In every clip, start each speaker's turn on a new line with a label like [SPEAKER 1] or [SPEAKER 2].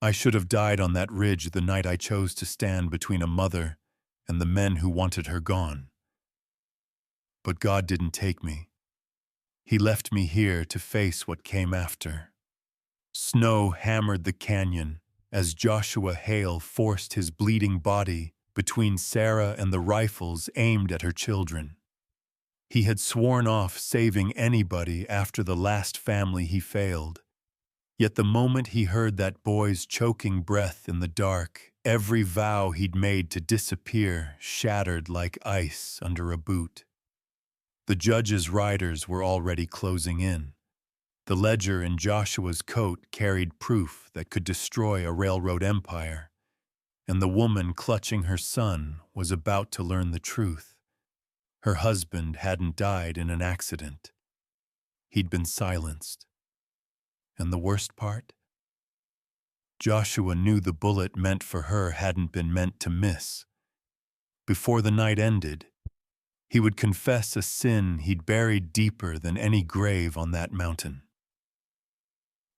[SPEAKER 1] I should have died on that ridge the night I chose to stand between a mother and the men who wanted her gone. But God didn't take me. He left me here to face what came after. Snow hammered the canyon as Joshua Hale forced his bleeding body between Sarah and the rifles aimed at her children. He had sworn off saving anybody after the last family he failed. Yet the moment he heard that boy's choking breath in the dark, every vow he'd made to disappear shattered like ice under a boot. The judge's riders were already closing in. The ledger in Joshua's coat carried proof that could destroy a railroad empire, and the woman clutching her son was about to learn the truth. Her husband hadn't died in an accident. He'd been silenced. And the worst part? Joshua knew the bullet meant for her hadn't been meant to miss. Before the night ended, he would confess a sin he'd buried deeper than any grave on that mountain.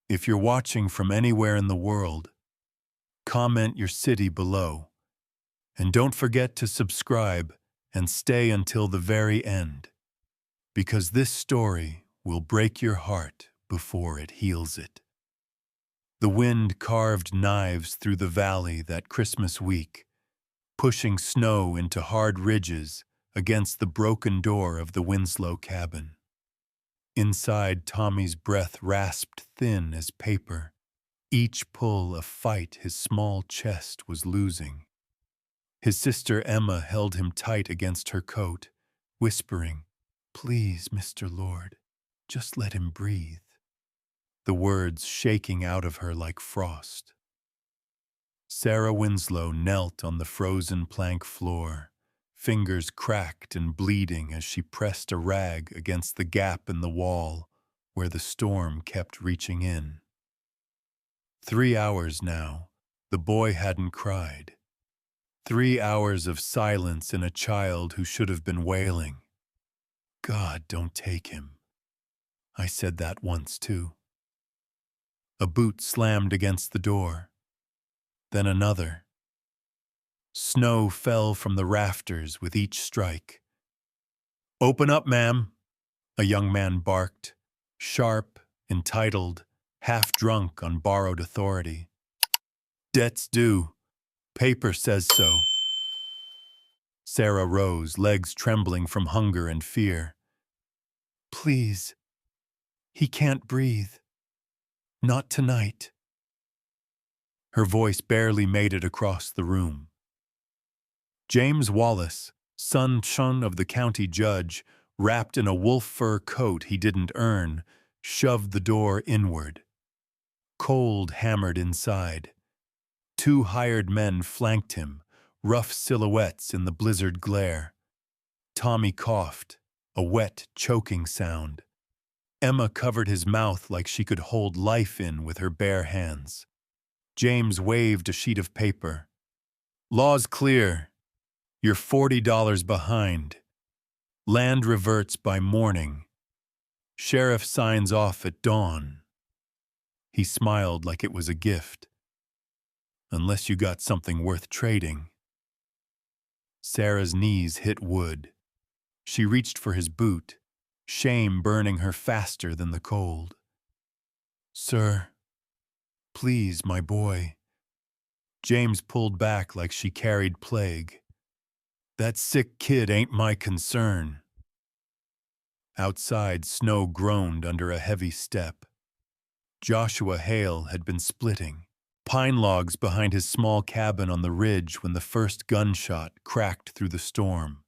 [SPEAKER 1] If you're watching from anywhere in the world, comment your city below. And don't forget to subscribe and stay until the very end, because this story will break your heart before it heals it. The wind carved knives through the valley that Christmas week, pushing snow into hard ridges against the broken door of the Winslow cabin. Inside, Tommy's breath rasped thin as paper, each pull a fight his small chest was losing. His sister Emma held him tight against her coat, whispering, "Please, Mr. Lord, just let him breathe," the words shaking out of her like frost. Sarah Winslow knelt on the frozen plank floor, fingers cracked and bleeding as she pressed a rag against the gap in the wall where the storm kept reaching in. 3 hours now, the boy hadn't cried. 3 hours of silence in a child who should have been wailing. "God, don't take him." I said that once too. A boot slammed against the door. Then another. Snow fell from the rafters with each strike. "Open up, ma'am," a young man barked, sharp, entitled, half drunk on borrowed authority. "Debt's due. Paper says so." Sarah rose, legs trembling from hunger and fear. "Please, he can't breathe. Not tonight." Her voice barely made it across the room. James Wallace, son of the county judge, wrapped in a wolf fur coat he didn't earn, shoved the door inward. Cold hammered inside. 2 hired men flanked him, rough silhouettes in the blizzard glare. Tommy coughed, a wet, choking sound. Emma covered his mouth like she could hold life in with her bare hands. James waved a sheet of paper. "Law's clear. You're $40 behind. Land reverts by morning. Sheriff signs off at dawn." He smiled like it was a gift. "Unless you got something worth trading." Sarah's knees hit wood. She reached for his boot, shame burning her faster than the cold. "Sir, please, my boy." James pulled back like she carried plague. "That sick kid ain't my concern." Outside, snow groaned under a heavy step. Joshua Hale had been splitting, pine logs behind his small cabin on the ridge when the first gunshot cracked through the storm.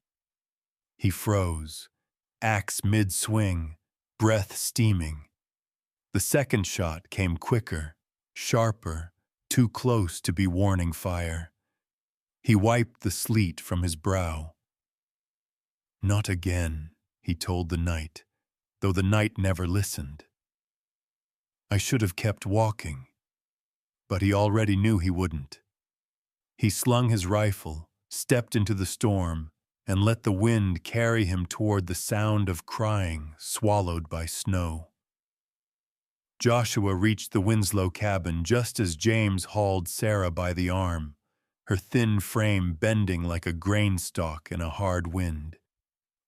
[SPEAKER 1] He froze, axe mid-swing, breath steaming. The second shot came quicker, sharper, too close to be warning fire. He wiped the sleet from his brow. "Not again," he told the night, though the night never listened. I should have kept walking, but he already knew he wouldn't. He slung his rifle, stepped into the storm, and let the wind carry him toward the sound of crying swallowed by snow. Joshua reached the Winslow cabin just as James hauled Sarah by the arm, her thin frame bending like a grain stalk in a hard wind.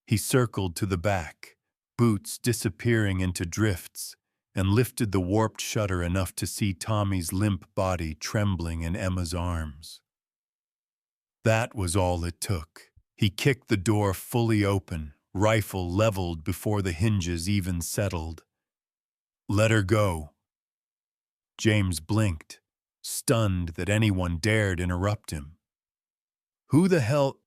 [SPEAKER 1] He circled to the back, boots disappearing into drifts, and lifted the warped shutter enough to see Tommy's limp body trembling in Emma's arms. That was all it took. He kicked the door fully open, rifle leveled before the hinges even settled. "Let her go." James blinked, stunned that anyone dared interrupt him. "Who the hell—"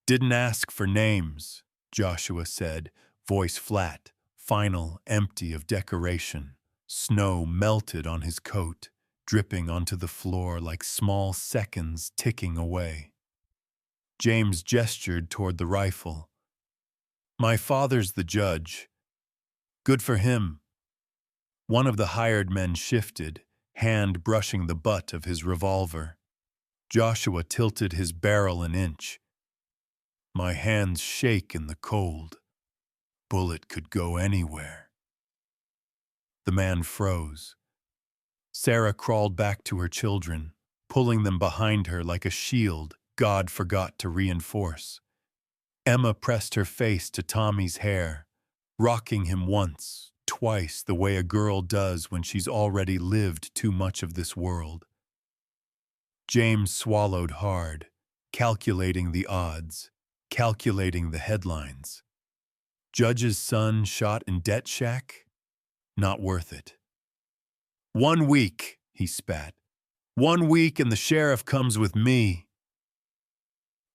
[SPEAKER 1] "Didn't ask for names," Joshua said, voice flat, final, empty of decoration. Snow melted on his coat, dripping onto the floor like small seconds ticking away. James gestured toward the rifle. "My father's the judge." "Good for him." One of the hired men shifted, hand brushing the butt of his revolver. Joshua tilted his barrel an inch. "My hands shake in the cold. Bullet could go anywhere." The man froze. Sarah crawled back to her children, pulling them behind her like a shield God forgot to reinforce. Emma pressed her face to Tommy's hair, rocking him once, twice the way a girl does when she's already lived too much of this world. James swallowed hard, calculating the odds, calculating the headlines. Judge's son shot in debt shack? Not worth it. 1 week, he spat. 1 week and the sheriff comes with me.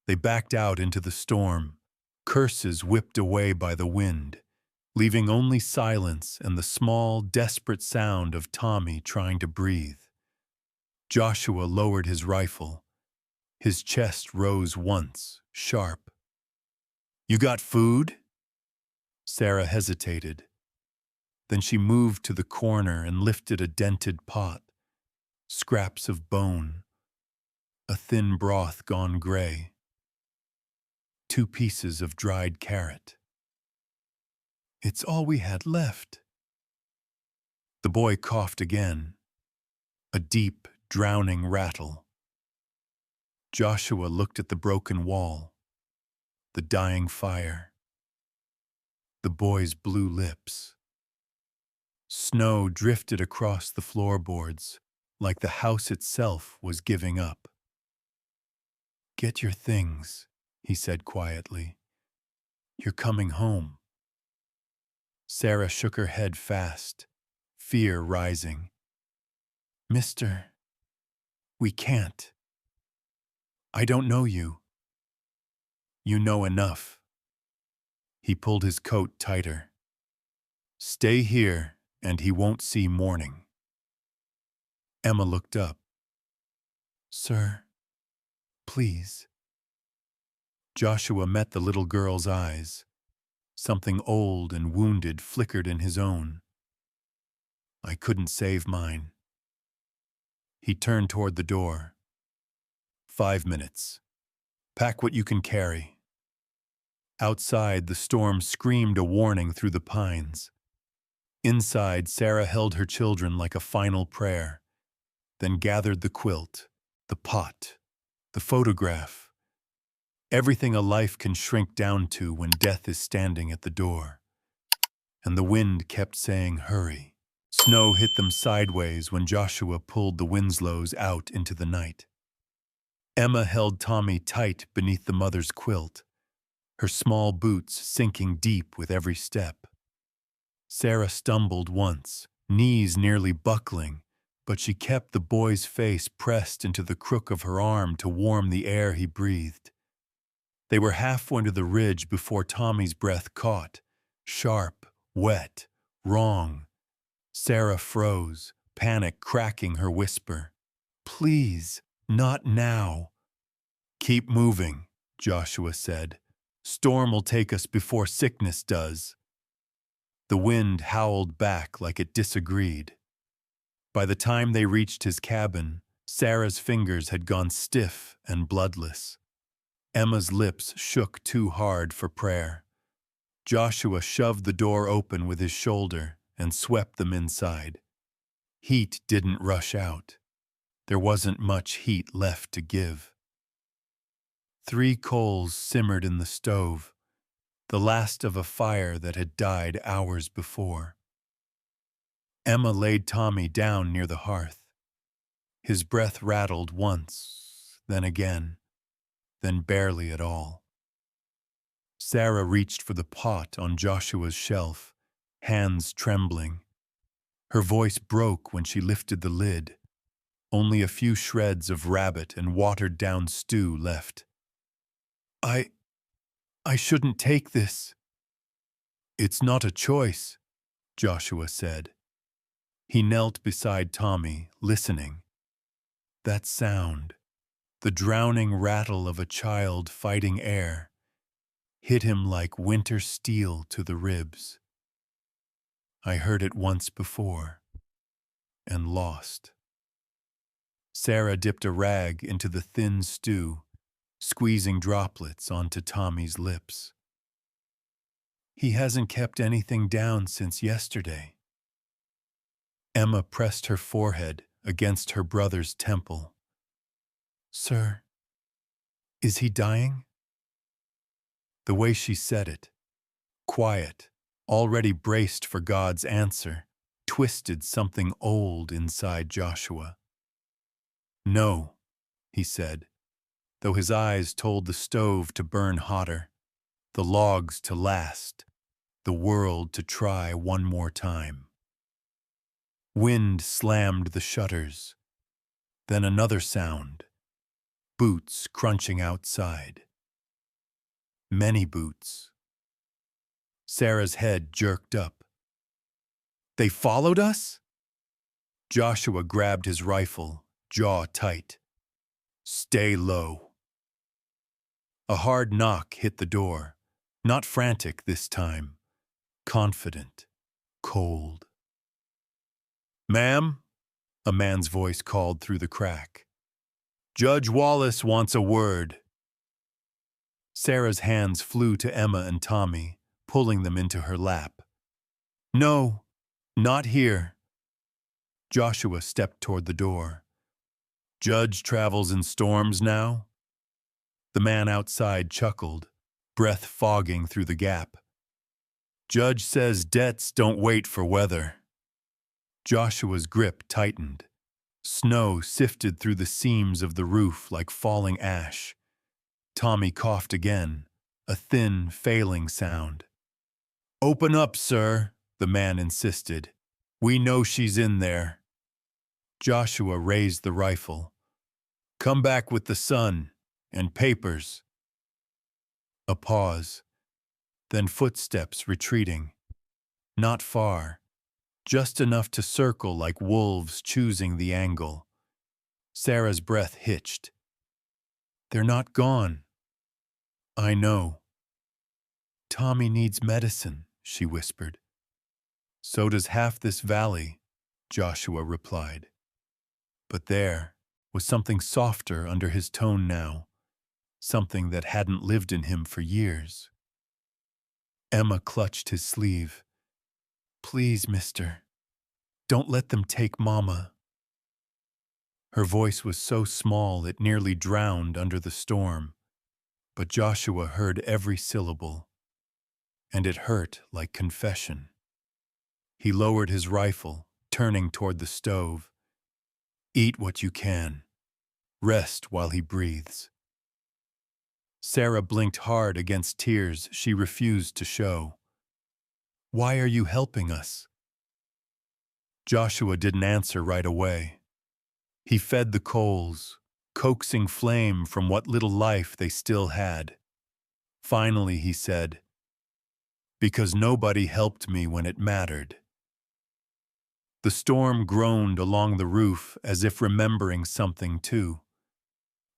[SPEAKER 1] They backed out into the storm, curses whipped away by the wind, leaving only silence and the small, desperate sound of Tommy trying to breathe. Joshua lowered his rifle. His chest rose once, sharp. "You got food?" Sarah hesitated. Then she moved to the corner and lifted a dented pot. Scraps of bone. A thin broth gone gray. 2 pieces of dried carrot. "It's all we had left." The boy coughed again. A deep, drowning rattle. Joshua looked at the broken wall, the dying fire, the boy's blue lips. Snow drifted across the floorboards, like the house itself was giving up. "Get your things," he said quietly. "You're coming home." Sarah shook her head fast, fear rising. "Mister, we can't. I don't know you." "You know enough." He pulled his coat tighter. "Stay here, and he won't see morning." Emma looked up. "Sir, please." Joshua met the little girl's eyes. Something old and wounded flickered in his own. "I couldn't save mine." He turned toward the door. 5 minutes. Pack what you can carry." Outside, the storm screamed a warning through the pines. Inside, Sarah held her children like a final prayer, then gathered the quilt, the pot, the photograph, everything a life can shrink down to when death is standing at the door. And the wind kept saying, "Hurry." Snow hit them sideways when Joshua pulled the Winslows out into the night. Emma held Tommy tight beneath the mother's quilt, her small boots sinking deep with every step. Sarah stumbled once, knees nearly buckling, but she kept the boy's face pressed into the crook of her arm to warm the air he breathed. They were halfway to the ridge before Tommy's breath caught, sharp, wet, wrong. Sarah froze, panic cracking her whisper. "Please, not now." "Keep moving," Joshua said. "Storm'll take us before sickness does." The wind howled back like it disagreed. By the time they reached his cabin, Sarah's fingers had gone stiff and bloodless. Emma's lips shook too hard for prayer. Joshua shoved the door open with his shoulder and swept them inside. Heat didn't rush out. There wasn't much heat left to give. 3 coals simmered in the stove, the last of a fire that had died hours before. Emma laid Tommy down near the hearth. His breath rattled once, then again, then barely at all. Sarah reached for the pot on Joshua's shelf, hands trembling. Her voice broke when she lifted the lid. Only a few shreds of rabbit and watered-down stew left. I shouldn't take this. It's not a choice, Joshua said. He knelt beside Tommy, listening. That sound, the drowning rattle of a child fighting air, hit him like winter steel to the ribs. I heard it once before, and lost. Sarah dipped a rag into the thin stew, squeezing droplets onto Tommy's lips. He hasn't kept anything down since yesterday. Emma pressed her forehead against her brother's temple. Sir, is he dying? The way she said it, quiet, already braced for God's answer, twisted something old inside Joshua. No, he said, though his eyes told the stove to burn hotter, the logs to last, the world to try one more time. Wind slammed the shutters. Then another sound. Boots crunching outside. Many boots. Sarah's head jerked up. They followed us? Joshua grabbed his rifle, jaw tight. Stay low. A hard knock hit the door, not frantic this time, confident, cold. Ma'am, a man's voice called through the crack. Judge Wallace wants a word. Sarah's hands flew to Emma and Tommy, pulling them into her lap. No, not here. Joshua stepped toward the door. Judge travels in storms now? The man outside chuckled, breath fogging through the gap. Judge says debts don't wait for weather. Joshua's grip tightened. Snow sifted through the seams of the roof like falling ash. Tommy coughed again, a thin, failing sound. Open up, sir, the man insisted. We know she's in there. Joshua raised the rifle. Come back with the sun and papers. A pause, then footsteps retreating. Not far, just enough to circle like wolves choosing the angle. Sarah's breath hitched. They're not gone. I know. Tommy needs medicine, she whispered. So does half this valley, Joshua replied. But there was something softer under his tone now, something that hadn't lived in him for years. Emma clutched his sleeve. Please, mister, don't let them take Mama. Her voice was so small it nearly drowned under the storm, but Joshua heard every syllable, and it hurt like confession. He lowered his rifle, turning toward the stove. Eat what you can. Rest while he breathes. Sarah blinked hard against tears she refused to show. Why are you helping us? Joshua didn't answer right away. He fed the coals, coaxing flame from what little life they still had. Finally, he said, Because nobody helped me when it mattered. The storm groaned along the roof as if remembering something too.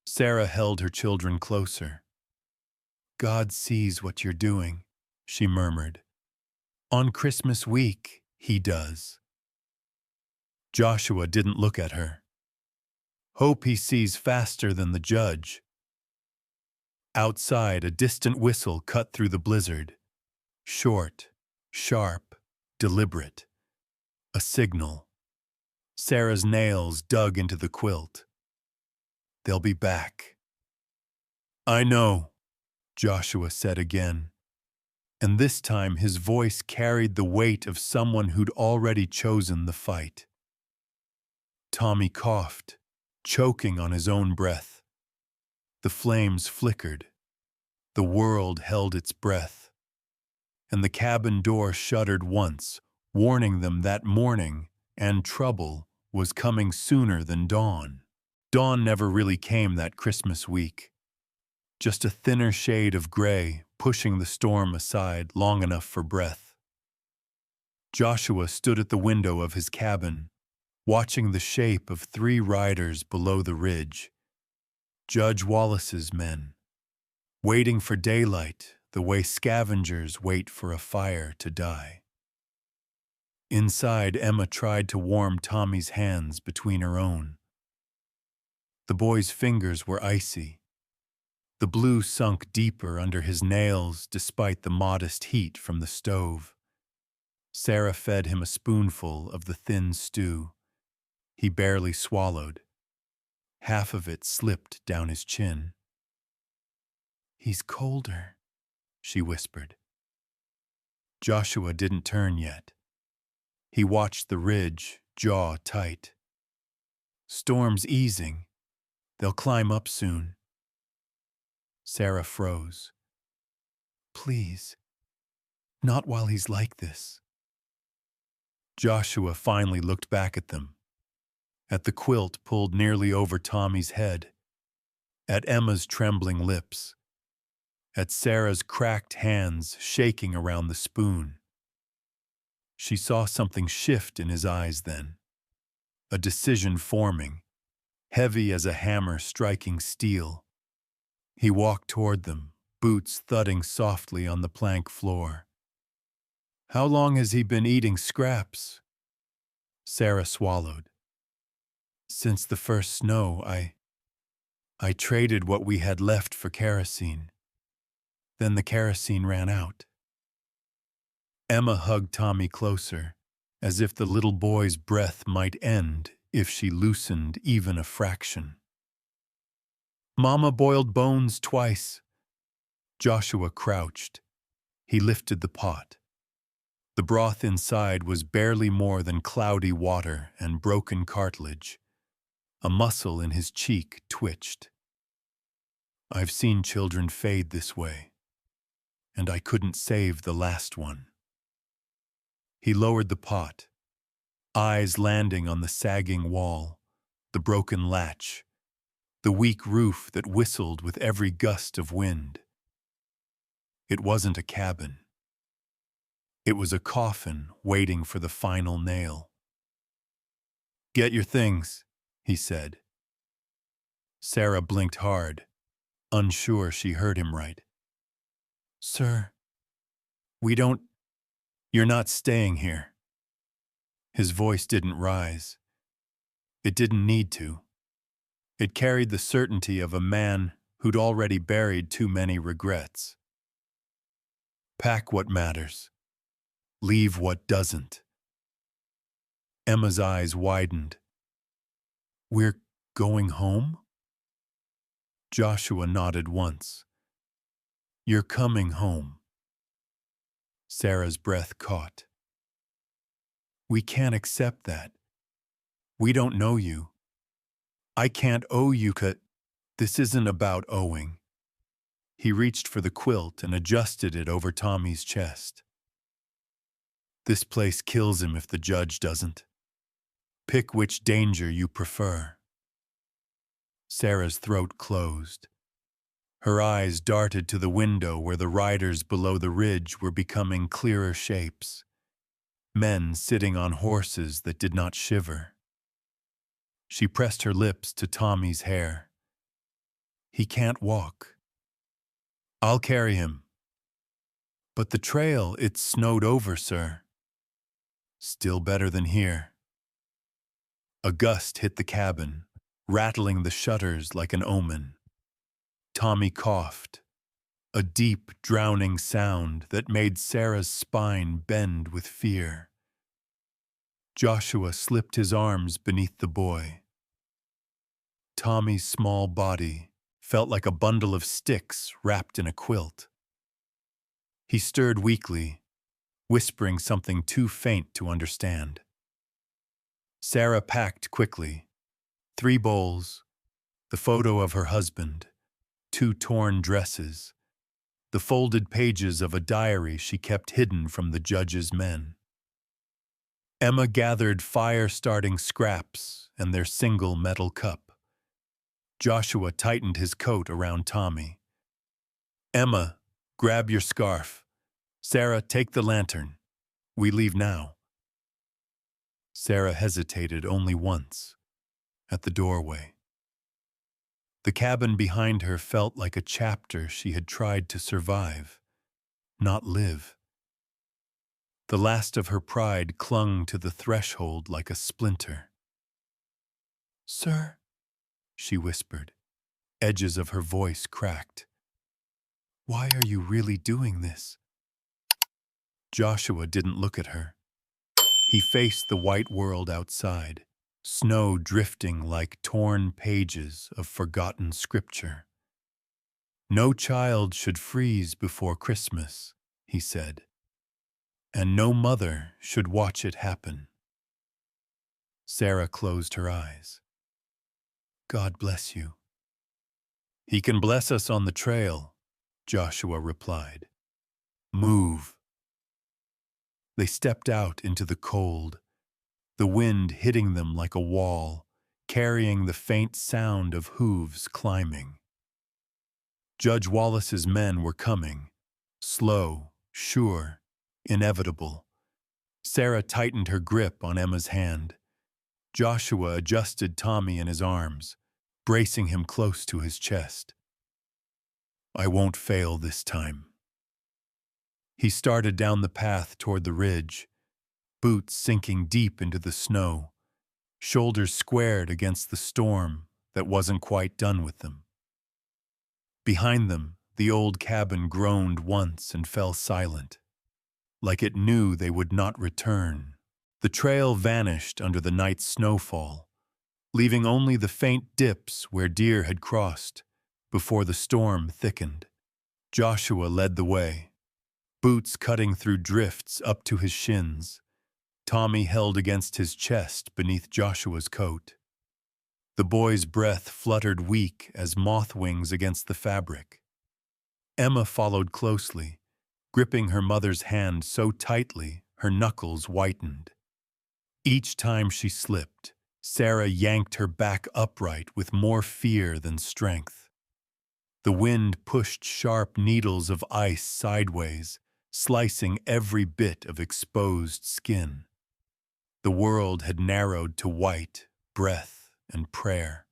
[SPEAKER 1] Sarah held her children closer. God sees what you're doing, she murmured. On Christmas week, he does. Joshua didn't look at her. Hope he sees faster than the judge. Outside, a distant whistle cut through the blizzard. Short, sharp, deliberate. A signal. Sarah's nails dug into the quilt. They'll be back. I know, Joshua said again, and this time his voice carried the weight of someone who'd already chosen the fight. Tommy coughed, choking on his own breath. The flames flickered. The world held its breath. And the cabin door shuddered once, warning them that morning and trouble was coming sooner than dawn. Dawn never really came that Christmas week. Just a thinner shade of gray pushing the storm aside long enough for breath. Joshua stood at the window of his cabin, watching the shape of 3 riders below the ridge. Judge Wallace's men, waiting for daylight the way scavengers wait for a fire to die. Inside, Emma tried to warm Tommy's hands between her own. The boy's fingers were icy. The blue sunk deeper under his nails despite the modest heat from the stove. Sarah fed him a spoonful of the thin stew. He barely swallowed. Half of it slipped down his chin. He's colder, she whispered. Joshua didn't turn yet. He watched the ridge, jaw tight. Storm's easing. They'll climb up soon. Sarah froze. Please, not while he's like this. Joshua finally looked back at them, at the quilt pulled nearly over Tommy's head, at Emma's trembling lips, at Sarah's cracked hands shaking around the spoon. She saw something shift in his eyes then, a decision forming, heavy as a hammer striking steel. He walked toward them, boots thudding softly on the plank floor. How long has he been eating scraps? Sarah swallowed. Since the first snow, I traded what we had left for kerosene. Then the kerosene ran out. Emma hugged Tommy closer, as if the little boy's breath might end if she loosened even a fraction. Mama boiled bones twice. Joshua crouched. He lifted the pot. The broth inside was barely more than cloudy water and broken cartilage. A muscle in his cheek twitched. I've seen children fade this way, and I couldn't save the last one. He lowered the pot, eyes landing on the sagging wall, the broken latch, the weak roof that whistled with every gust of wind. It wasn't a cabin. It was a coffin waiting for the final nail. Get your things, he said. Sarah blinked hard, unsure she heard him right. Sir, you're not staying here. His voice didn't rise. It didn't need to. It carried the certainty of a man who'd already buried too many regrets. Pack what matters. Leave what doesn't. Emma's eyes widened. We're going home? Joshua nodded once. You're coming home. Sarah's breath caught. We can't accept that. We don't know you. I can't owe you. This isn't about owing. He reached for the quilt and adjusted it over Tommy's chest. This place kills him if the judge doesn't. Pick which danger you prefer. Sarah's throat closed. Her eyes darted to the window where the riders below the ridge were becoming clearer shapes. Men sitting on horses that did not shiver. She pressed her lips to Tommy's hair. He can't walk. I'll carry him. But the trail, it's snowed over, sir. Still better than here. A gust hit the cabin, rattling the shutters like an omen. Tommy coughed, a deep, drowning sound that made Sarah's spine bend with fear. Joshua slipped his arms beneath the boy. Tommy's small body felt like a bundle of sticks wrapped in a quilt. He stirred weakly, whispering something too faint to understand. Sarah packed quickly. 3 bowls, the photo of her husband, 2 torn dresses, the folded pages of a diary she kept hidden from the judge's men. Emma gathered fire-starting scraps and their single metal cup. Joshua tightened his coat around Tommy. Emma, grab your scarf. Sarah, take the lantern. We leave now. Sarah hesitated only once, at the doorway. The cabin behind her felt like a chapter she had tried to survive, not live. The last of her pride clung to the threshold like a splinter. Sir, she whispered, edges of her voice cracked. Why are you really doing this? Joshua didn't look at her. He faced the white world outside, snow drifting like torn pages of forgotten scripture. No child should freeze before Christmas, he said, and no mother should watch it happen. Sarah closed her eyes. God bless you. He can bless us on the trail, Joshua replied. Move. They stepped out into the cold, the wind hitting them like a wall, carrying the faint sound of hooves climbing. Judge Wallace's men were coming, slow, sure, inevitable. Sarah tightened her grip on Emma's hand. Joshua adjusted Tommy in his arms, bracing him close to his chest. I won't fail this time. He started down the path toward the ridge, boots sinking deep into the snow, shoulders squared against the storm that wasn't quite done with them. Behind them, the old cabin groaned once and fell silent, like it knew they would not return. The trail vanished under the night's snowfall, leaving only the faint dips where deer had crossed before the storm thickened. Joshua led the way, boots cutting through drifts up to his shins. Tommy held against his chest beneath Joshua's coat. The boy's breath fluttered weak as moth wings against the fabric. Emma followed closely, gripping her mother's hand so tightly her knuckles whitened. Each time she slipped, Sarah yanked her back upright with more fear than strength. The wind pushed sharp needles of ice sideways, slicing every bit of exposed skin. The world had narrowed to white, breath, and prayer.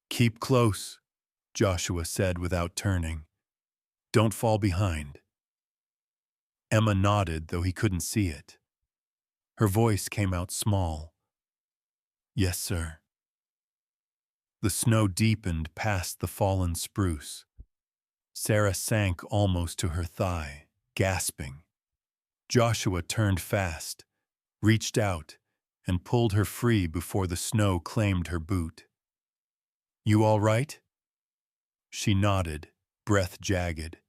[SPEAKER 1] Keep close, Joshua said without turning. Don't fall behind. Emma nodded, though he couldn't see it. Her voice came out small. Yes, sir. The snow deepened past the fallen spruce. Sarah sank almost to her thigh, gasping. Joshua turned fast, reached out, and pulled her free before the snow claimed her boot. You all right? She nodded, breath jagged.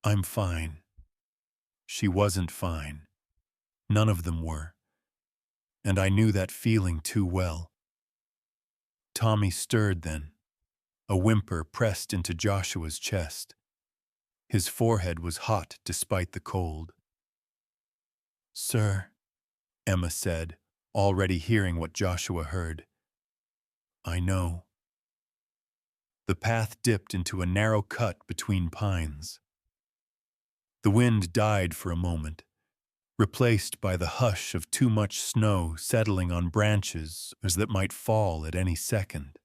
[SPEAKER 1] I'm fine. She wasn't fine. None of them were. And I knew that feeling too well. Tommy stirred then. A whimper pressed into Joshua's chest. His forehead was hot despite the cold. Sir, Emma said, already hearing what Joshua heard. I know. The path dipped into a narrow cut between pines. The wind died for a moment, replaced by the hush of too much snow settling on branches as that might fall at any second.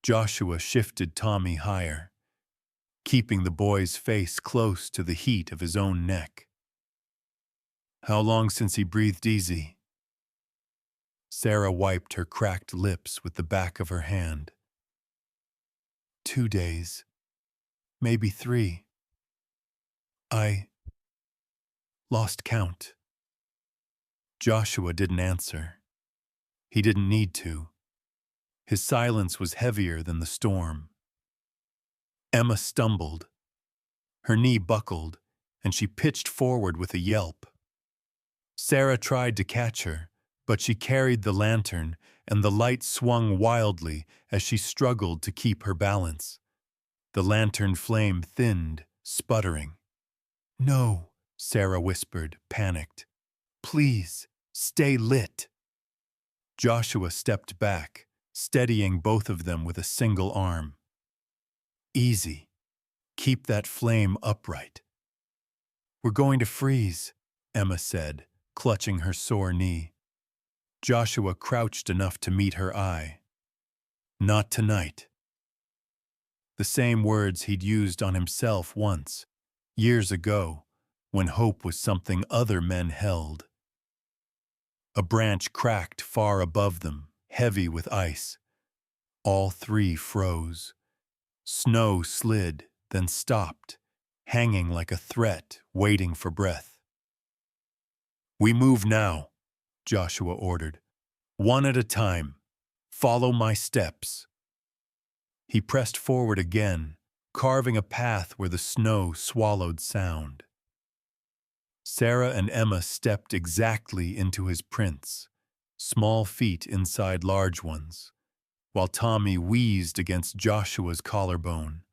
[SPEAKER 1] Joshua shifted Tommy higher, keeping the boy's face close to the heat of his own neck. How long since he breathed easy? Sarah wiped her cracked lips with the back of her hand. 2 days, maybe 3. I lost count. Joshua didn't answer. He didn't need to. His silence was heavier than the storm. Emma stumbled. Her knee buckled, and she pitched forward with a yelp. Sarah tried to catch her, but she carried the lantern, and the light swung wildly as she struggled to keep her balance. The lantern flame thinned, sputtering. "No," Sarah whispered, panicked. "Please, stay lit." Joshua stepped back, steadying both of them with a single arm. "Easy. Keep that flame upright." "We're going to freeze," Emma said, clutching her sore knee. Joshua crouched enough to meet her eye. "Not tonight." The same words he'd used on himself once, years ago, when hope was something other men held. A branch cracked far above them, heavy with ice. All three froze. Snow slid, then stopped, hanging like a threat, waiting for breath. "We move now," Joshua ordered. "One at a time. Follow my steps." He pressed forward again, carving a path where the snow swallowed sound. Sarah and Emma stepped exactly into his prints, small feet inside large ones, while Tommy wheezed against Joshua's collarbone.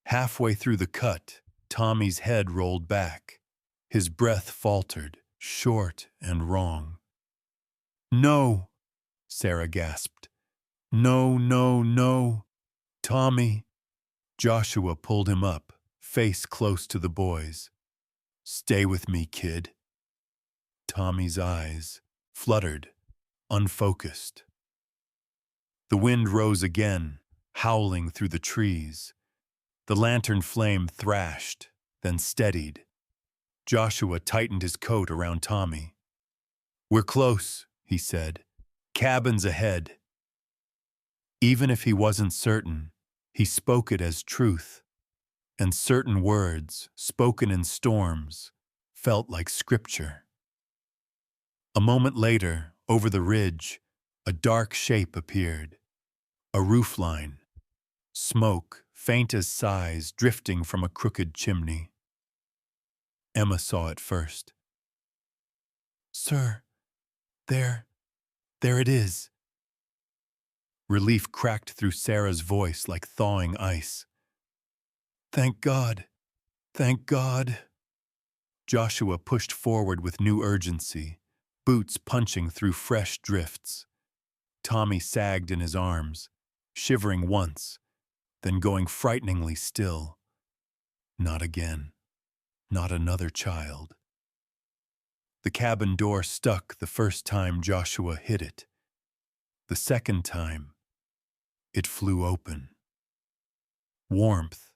[SPEAKER 1] Halfway through the cut, Tommy's head rolled back. His breath faltered, short and wrong. "No," Sarah gasped. "No, no, no. Tommy." Joshua pulled him up, face close to the boys. "Stay with me, kid." Tommy's eyes fluttered, unfocused. The wind rose again, howling through the trees. The lantern flame thrashed, then steadied. Joshua tightened his coat around Tommy. "We're close," he said. "Cabins ahead." Even if he wasn't certain, he spoke it as truth. And certain words, spoken in storms, felt like scripture. A moment later, over the ridge, a dark shape appeared. A roofline. Smoke, faint as sighs, drifting from a crooked chimney. Emma saw it first. "Sir, there it is." Relief cracked through Sarah's voice like thawing ice. "Thank God. Thank God." Joshua pushed forward with new urgency, boots punching through fresh drifts. Tommy sagged in his arms, shivering once, then going frighteningly still. Not again. Not another child. The cabin door stuck the first time Joshua hit it. The second time, it flew open. Warmth,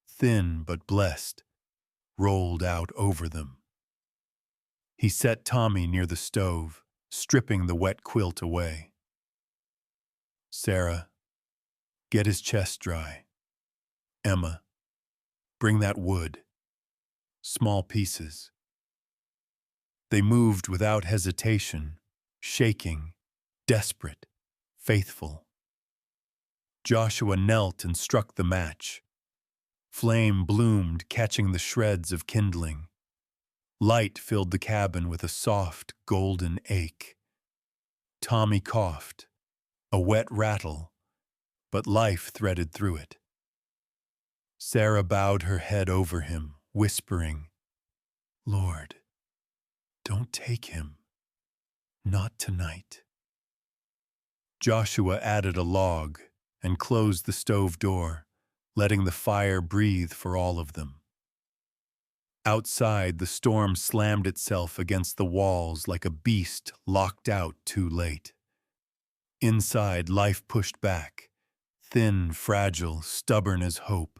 [SPEAKER 1] thin but blessed, rolled out over them. He set Tommy near the stove, stripping the wet quilt away. "Sarah, get his chest dry. Emma, bring that wood. Small pieces." They moved without hesitation, shaking, desperate, faithful. Joshua knelt and struck the match. Flame bloomed, catching the shreds of kindling. Light filled the cabin with a soft, golden ache. Tommy coughed, a wet rattle, but life threaded through it. Sarah bowed her head over him, whispering, "Lord, don't take him. Not tonight." Joshua added a log and closed the stove door, letting the fire breathe for all of them. Outside, the storm slammed itself against the walls like a beast locked out too late. Inside, life pushed back, thin, fragile, stubborn as hope,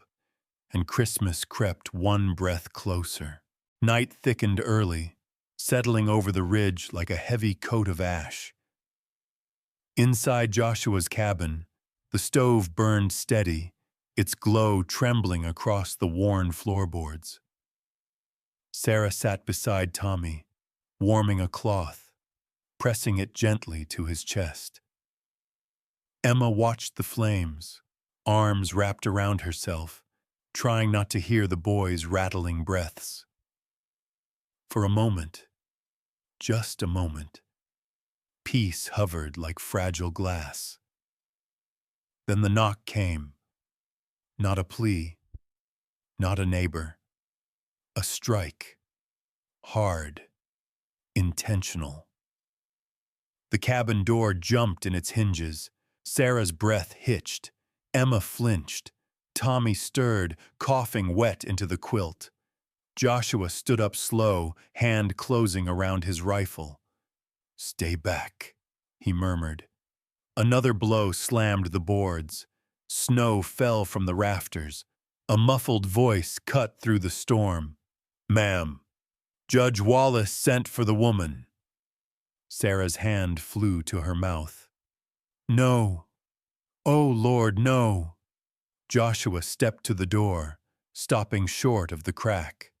[SPEAKER 1] and Christmas crept one breath closer. Night thickened early, settling over the ridge like a heavy coat of ash. Inside Joshua's cabin, the stove burned steady, its glow trembling across the worn floorboards. Sarah sat beside Tommy, warming a cloth, pressing it gently to his chest. Emma watched the flames, arms wrapped around herself, trying not to hear the boy's rattling breaths. For a moment, just a moment, peace hovered like fragile glass. Then the knock came. Not a plea, not a neighbor. A strike. Hard. Intentional. The cabin door jumped in its hinges. Sarah's breath hitched. Emma flinched. Tommy stirred, coughing wet into the quilt. Joshua stood up slow, hand closing around his rifle. "Stay back," he murmured. Another blow slammed the boards. Snow fell from the rafters. A muffled voice cut through the storm. "Ma'am, Judge Wallace sent for the woman." Sarah's hand flew to her mouth. "No. Oh, Lord, no." Joshua stepped to the door, stopping short of the crack.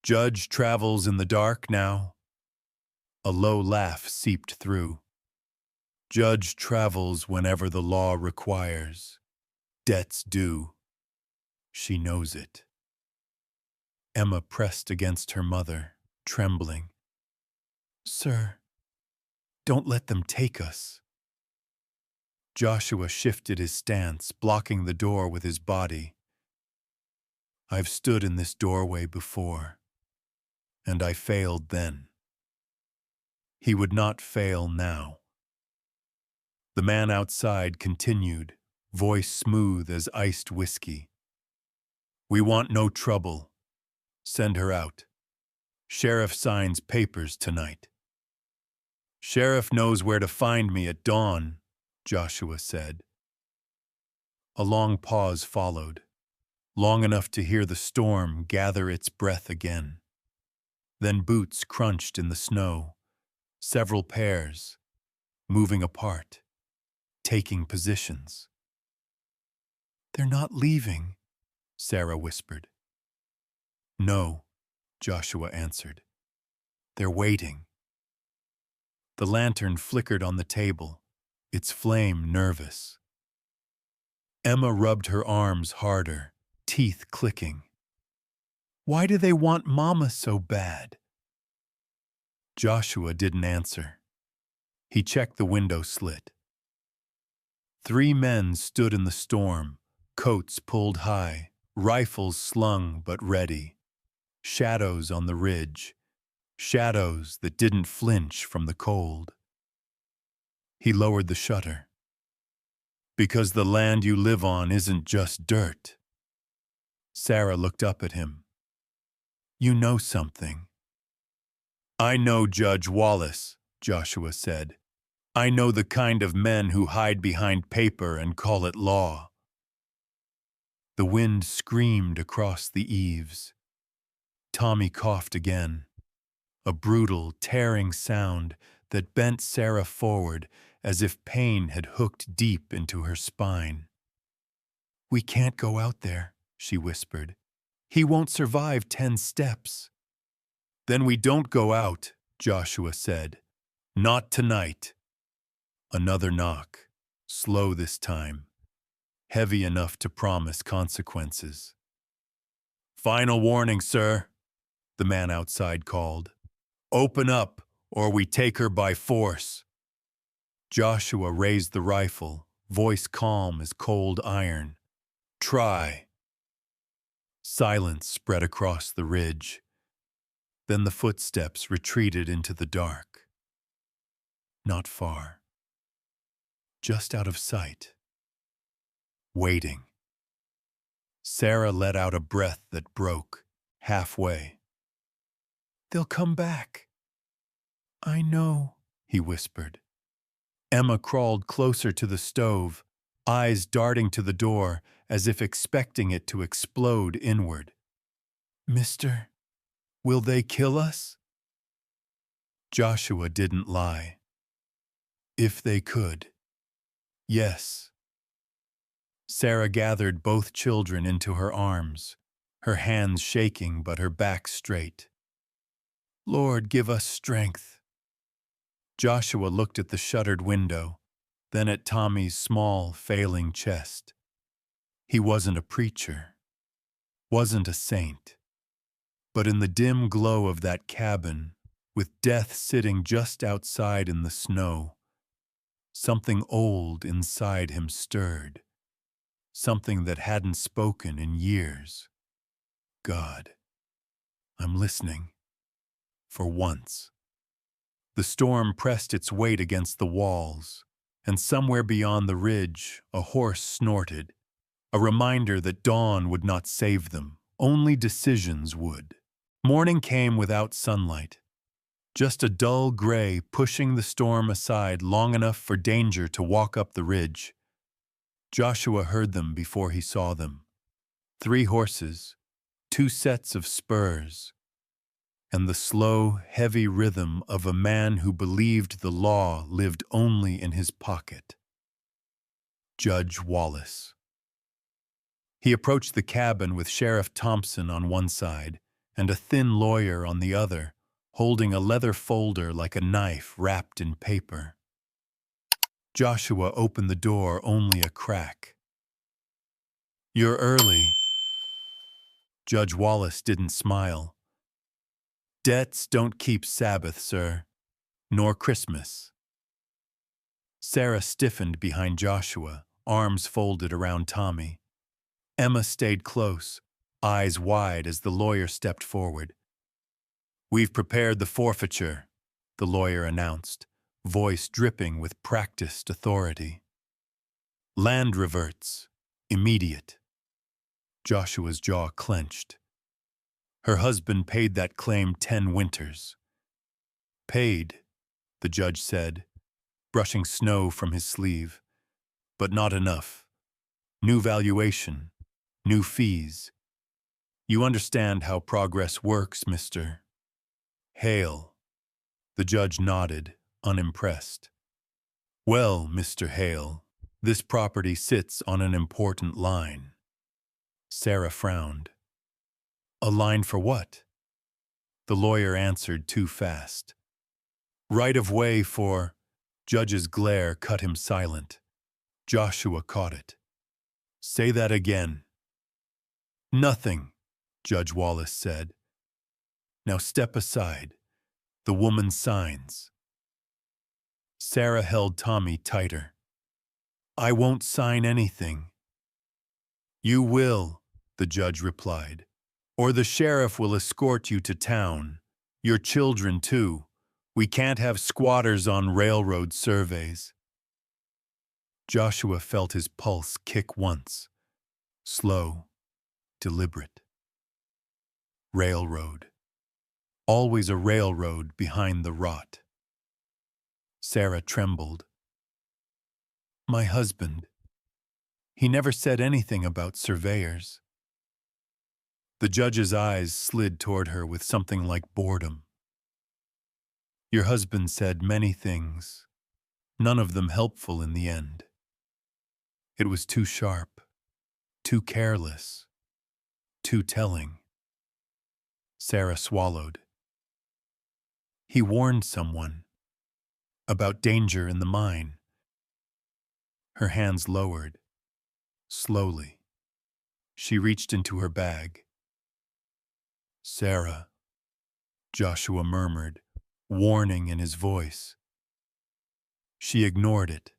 [SPEAKER 1] "Judge travels in the dark now." A low laugh seeped through. "Judge travels whenever the law requires. Debts due. She knows it." Emma pressed against her mother, trembling. "Sir, don't let them take us." Joshua shifted his stance, blocking the door with his body. "I've stood in this doorway before, and I failed then." He would not fail now. The man outside continued, voice smooth as iced whiskey. "We want no trouble. Send her out. Sheriff signs papers tonight." "Sheriff knows where to find me at dawn," Joshua said. A long pause followed, long enough to hear the storm gather its breath again. Then boots crunched in the snow, several pairs, moving apart, taking positions. "They're not leaving," Sarah whispered. "No," Joshua answered. "They're waiting." The lantern flickered on the table, its flame nervous. Emma rubbed her arms harder, teeth clicking. "Why do they want Mama so bad?" Joshua didn't answer. He checked the window slit. 3 men stood in the storm, coats pulled high, rifles slung but ready. Shadows on the ridge, shadows that didn't flinch from the cold. He lowered the shutter. "Because the land you live on isn't just dirt." Sarah looked up at him. "You know something." "I know Judge Wallace," Joshua said. "I know the kind of men who hide behind paper and call it law." The wind screamed across the eaves. Tommy coughed again, a brutal, tearing sound that bent Sarah forward as if pain had hooked deep into her spine. "We can't go out there," she whispered. "He won't survive 10 steps." "Then we don't go out," Joshua said. "Not tonight." Another knock, slow this time, heavy enough to promise consequences. "Final warning, sir," the man outside called. "Open up, or we take her by force." Joshua raised the rifle, voice calm as cold iron. "Try." Silence spread across the ridge. Then the footsteps retreated into the dark. Not far. Just out of sight. Waiting. Sarah let out a breath that broke, halfway. "They'll come back." "I know," he whispered. Emma crawled closer to the stove, eyes darting to the door as if expecting it to explode inward. "Mister, will they kill us?" Joshua didn't lie. If they could. Yes. Sarah gathered both children into her arms, her hands shaking but her back straight. Lord, give us strength. Joshua looked at the shuttered window, then at Tommy's small, failing chest. He wasn't a preacher, wasn't a saint. But in the dim glow of that cabin, with death sitting just outside in the snow, something old inside him stirred, something that hadn't spoken in years. God, I'm listening. For once. The storm pressed its weight against the walls, and somewhere beyond the ridge, a horse snorted, a reminder that dawn would not save them, only decisions would. Morning came without sunlight, just a dull gray pushing the storm aside long enough for danger to walk up the ridge. Joshua heard them before he saw them. 3 horses, 2 sets of spurs, and the slow, heavy rhythm of a man who believed the law lived only in his pocket. Judge Wallace. He approached the cabin with Sheriff Thompson on one side and a thin lawyer on the other, holding a leather folder like a knife wrapped in paper. Joshua opened the door only a crack. "You're early." Judge Wallace didn't smile. "Debts don't keep Sabbath, sir, nor Christmas." Sarah stiffened behind Joshua, arms folded around Tommy. Emma stayed close, eyes wide as the lawyer stepped forward. "We've prepared the forfeiture," the lawyer announced, voice dripping with practiced authority. "Land reverts. Immediate." Joshua's jaw clenched. Her husband paid that claim 10 winters. "Paid," the judge said, brushing snow from his sleeve. "But not enough. New valuation, new fees. You understand how progress works, Mr. Hale." The judge nodded, unimpressed. "Well, Mr. Hale, this property sits on an important line." Sarah frowned. "A line for what?" The lawyer answered too fast. "Right of way for—" Judge's glare cut him silent. Joshua caught it. "Say that again." "Nothing," Judge Wallace said. "Now step aside. The woman signs." Sarah held Tommy tighter. "I won't sign anything." "You will," the judge replied, "or the sheriff will escort you to town. Your children, too. We can't have squatters on railroad surveys." Joshua felt his pulse kick once. Slow, deliberate. Railroad. Always a railroad behind the rot. Sarah trembled. "My husband. He never said anything about surveyors." The judge's eyes slid toward her with something like boredom. "Your husband said many things, none of them helpful in the end. It was too sharp, too careless, too telling." Sarah swallowed. "He warned someone about danger in the mine." Her hands lowered. Slowly, she reached into her bag. "Sarah," Joshua murmured, warning in his voice. She ignored it.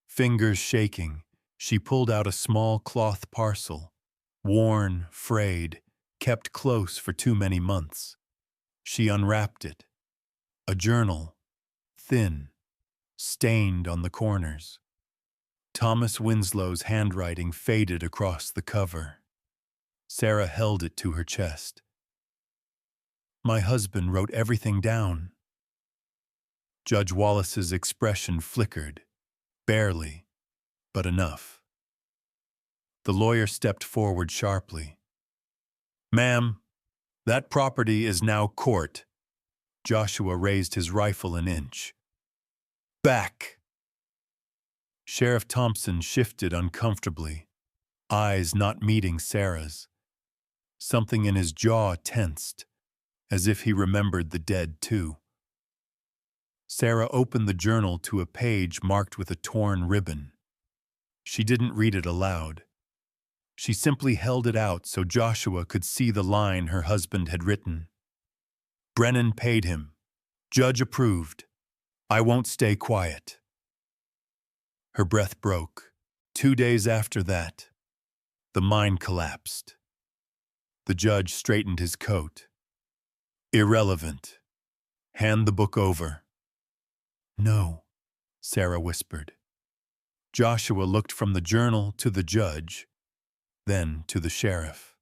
[SPEAKER 1] Fingers shaking, she pulled out a small cloth parcel, worn, frayed, kept close for too many months. She unwrapped it. A journal, thin, stained on the corners. Thomas Winslow's handwriting faded across the cover. Sarah held it to her chest. "My husband wrote everything down." Judge Wallace's expression flickered, barely, but enough. The lawyer stepped forward sharply. "Ma'am, that property is now court." Joshua raised his rifle an inch. "Back!" Sheriff Thompson shifted uncomfortably, eyes not meeting Sarah's. Something in his jaw tensed, as if he remembered the dead too. Sarah opened the journal to a page marked with a torn ribbon. She didn't read it aloud. She simply held it out so Joshua could see the line her husband had written. Brennan paid him. Judge approved. I won't stay quiet. Her breath broke. 2 days after that, the mine collapsed. The judge straightened his coat. Irrelevant. Hand the book over. No, Sarah whispered. Joshua looked from the journal to the judge, then to the sheriff.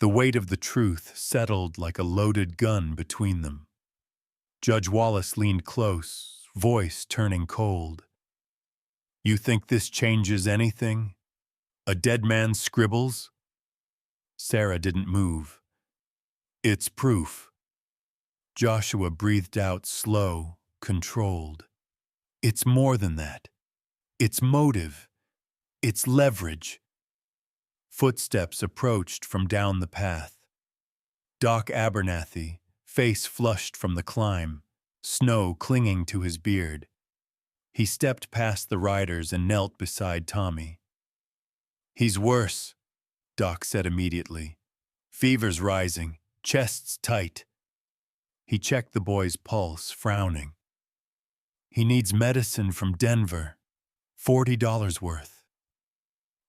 [SPEAKER 1] The weight of the truth settled like a loaded gun between them. Judge Wallace leaned close, voice turning cold. You think this changes anything? A dead man's scribbles? Sarah didn't move. It's proof. Joshua breathed out slow, controlled. It's more than that. It's motive. It's leverage. Footsteps approached from down the path. Doc Abernathy, face flushed from the climb, snow clinging to his beard. He stepped past the riders and knelt beside Tommy. He's worse, Doc said immediately. Fever's rising, chest's tight. He checked the boy's pulse, frowning. He needs medicine from Denver, $40 worth.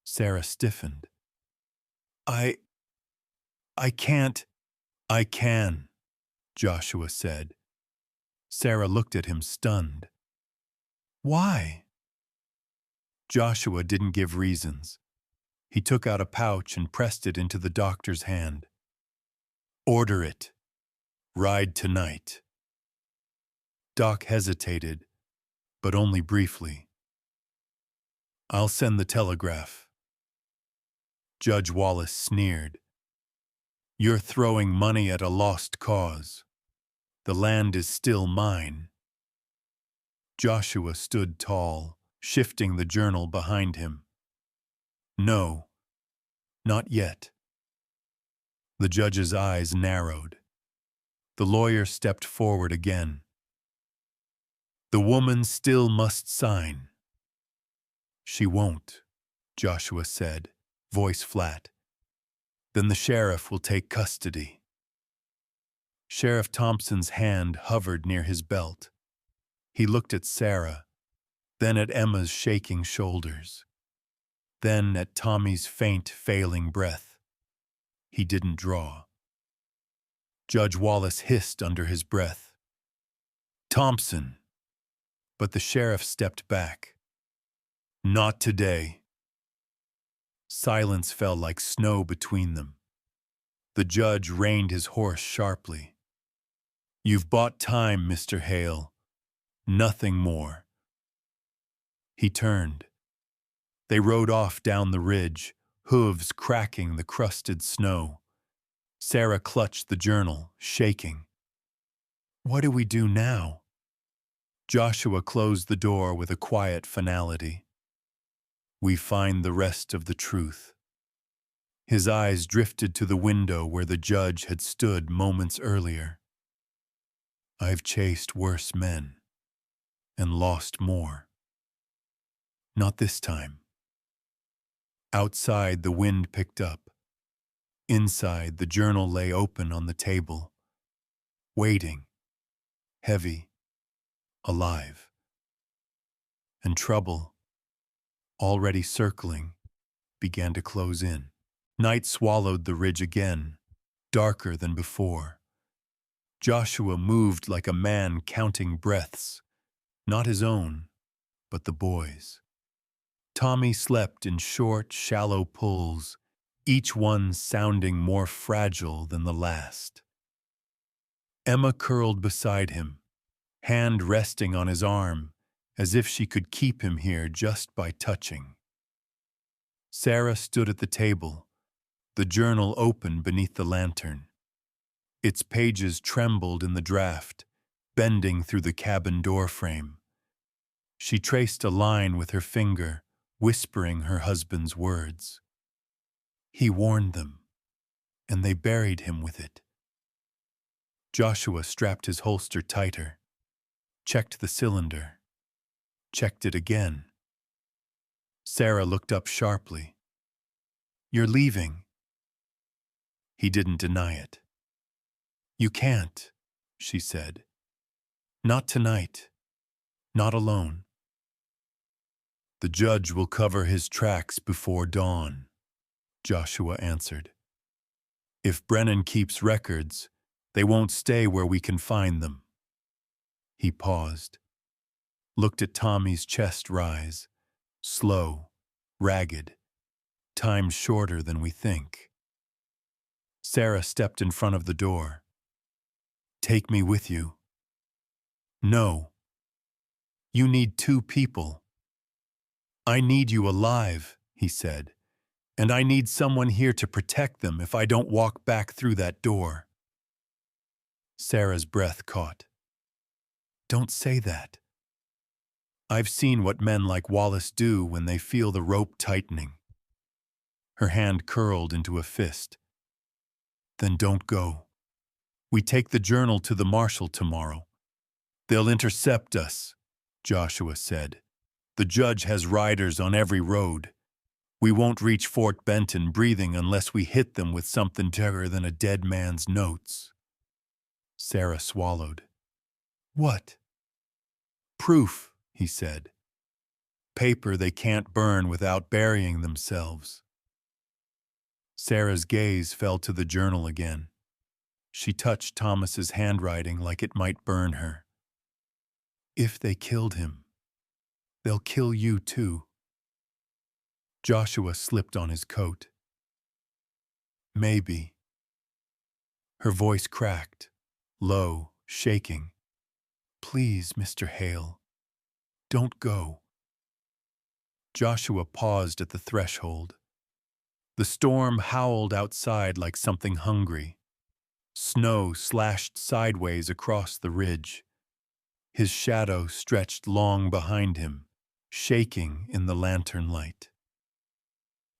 [SPEAKER 1] Sarah stiffened. I can't. I can, Joshua said. Sarah looked at him stunned. Why? Joshua didn't give reasons. He took out a pouch and pressed it into the doctor's hand. Order it. Ride tonight. Doc hesitated, but only briefly. I'll send the telegraph. Judge Wallace sneered. You're throwing money at a lost cause. The land is still mine. Joshua stood tall, shifting the journal behind him. No, not yet. The judge's eyes narrowed. The lawyer stepped forward again. The woman still must sign. She won't, Joshua said, voice flat. Then the sheriff will take custody. Sheriff Thompson's hand hovered near his belt. He looked at Sarah, then at Emma's shaking shoulders, then at Tommy's faint, failing breath. He didn't draw. Judge Wallace hissed under his breath. Thompson! But the sheriff stepped back. Not today. Silence fell like snow between them. The judge reined his horse sharply. You've bought time, Mr. Hale. Nothing more. He turned. They rode off down the ridge, hooves cracking the crusted snow. Sarah clutched the journal, shaking. What do we do now? Joshua closed the door with a quiet finality. We find the rest of the truth. His eyes drifted to the window where the judge had stood moments earlier. I've chased worse men and lost more. Not this time. Outside, the wind picked up. Inside, the journal lay open on the table, waiting, heavy, alive. And trouble, already circling, began to close in. Night swallowed the ridge again, darker than before. Joshua moved like a man counting breaths, not his own, but the boys'. Tommy slept in short, shallow pulls, each one sounding more fragile than the last. Emma curled beside him, hand resting on his arm, as if she could keep him here just by touching. Sarah stood at the table, the journal open beneath the lantern. Its pages trembled in the draft, bending through the cabin door frame. She traced a line with her finger, whispering her husband's words. He warned them, and they buried him with it. Joshua strapped his holster tighter, checked the cylinder, checked it again. Sarah looked up sharply. "You're leaving." He didn't deny it. "You can't," she said. "Not tonight. Not alone." "The judge will cover his tracks before dawn," Joshua answered. "If Brennan keeps records, they won't stay where we can find them." He paused, looked at Tommy's chest rise, slow, ragged, time shorter than we think. Sarah stepped in front of the door. "Take me with you." "No. You need 2 people. I need you alive," he said, "and I need someone here to protect them if I don't walk back through that door." Sarah's breath caught. "Don't say that. I've seen what men like Wallace do when they feel the rope tightening." Her hand curled into a fist. "Then don't go. We take the journal to the marshal tomorrow. They'll intercept us," Joshua said. "The judge has riders on every road. We won't reach Fort Benton breathing unless we hit them with something bigger than a dead man's notes." Sarah swallowed. "What?" "Proof," he said. "Paper they can't burn without burying themselves." Sarah's gaze fell to the journal again. She touched Thomas's handwriting like it might burn her. "If they killed him, they'll kill you too." Joshua slipped on his coat. "Maybe." Her voice cracked, low, shaking. "Please, Mr. Hale, don't go." Joshua paused at the threshold. The storm howled outside like something hungry. Snow slashed sideways across the ridge. His shadow stretched long behind him, shaking in the lantern light.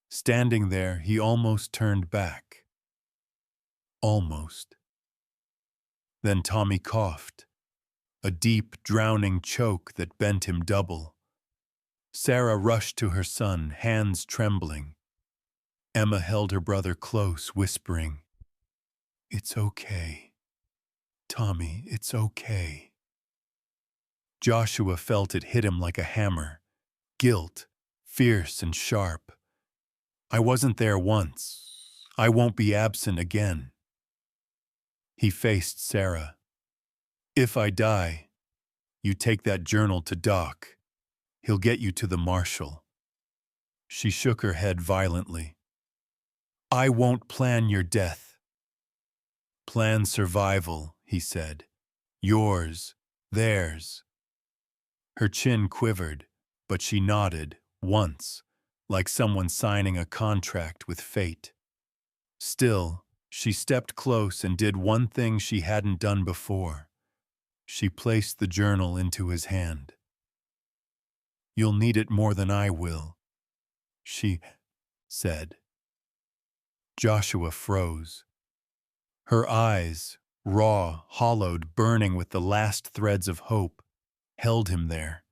[SPEAKER 1] Standing there, he almost turned back. Almost. Then Tommy coughed, a deep, drowning choke that bent him double. Sarah rushed to her son, hands trembling. Emma held her brother close, whispering, "It's okay. Tommy, it's okay." Joshua felt it hit him like a hammer, guilt, fierce and sharp. "I wasn't there once. I won't be absent again." He faced Sarah. "If I die, you take that journal to Doc. He'll get you to the marshal." She shook her head violently. "I won't plan your death." "Plan survival," he said. "Yours, theirs." Her chin quivered, but she nodded, once, like someone signing a contract with fate. Still, she stepped close and did one thing she hadn't done before. She placed the journal into his hand. "You'll need it more than I will," she said. Joshua froze. Her eyes, raw, hollowed, burning with the last threads of hope, held him there.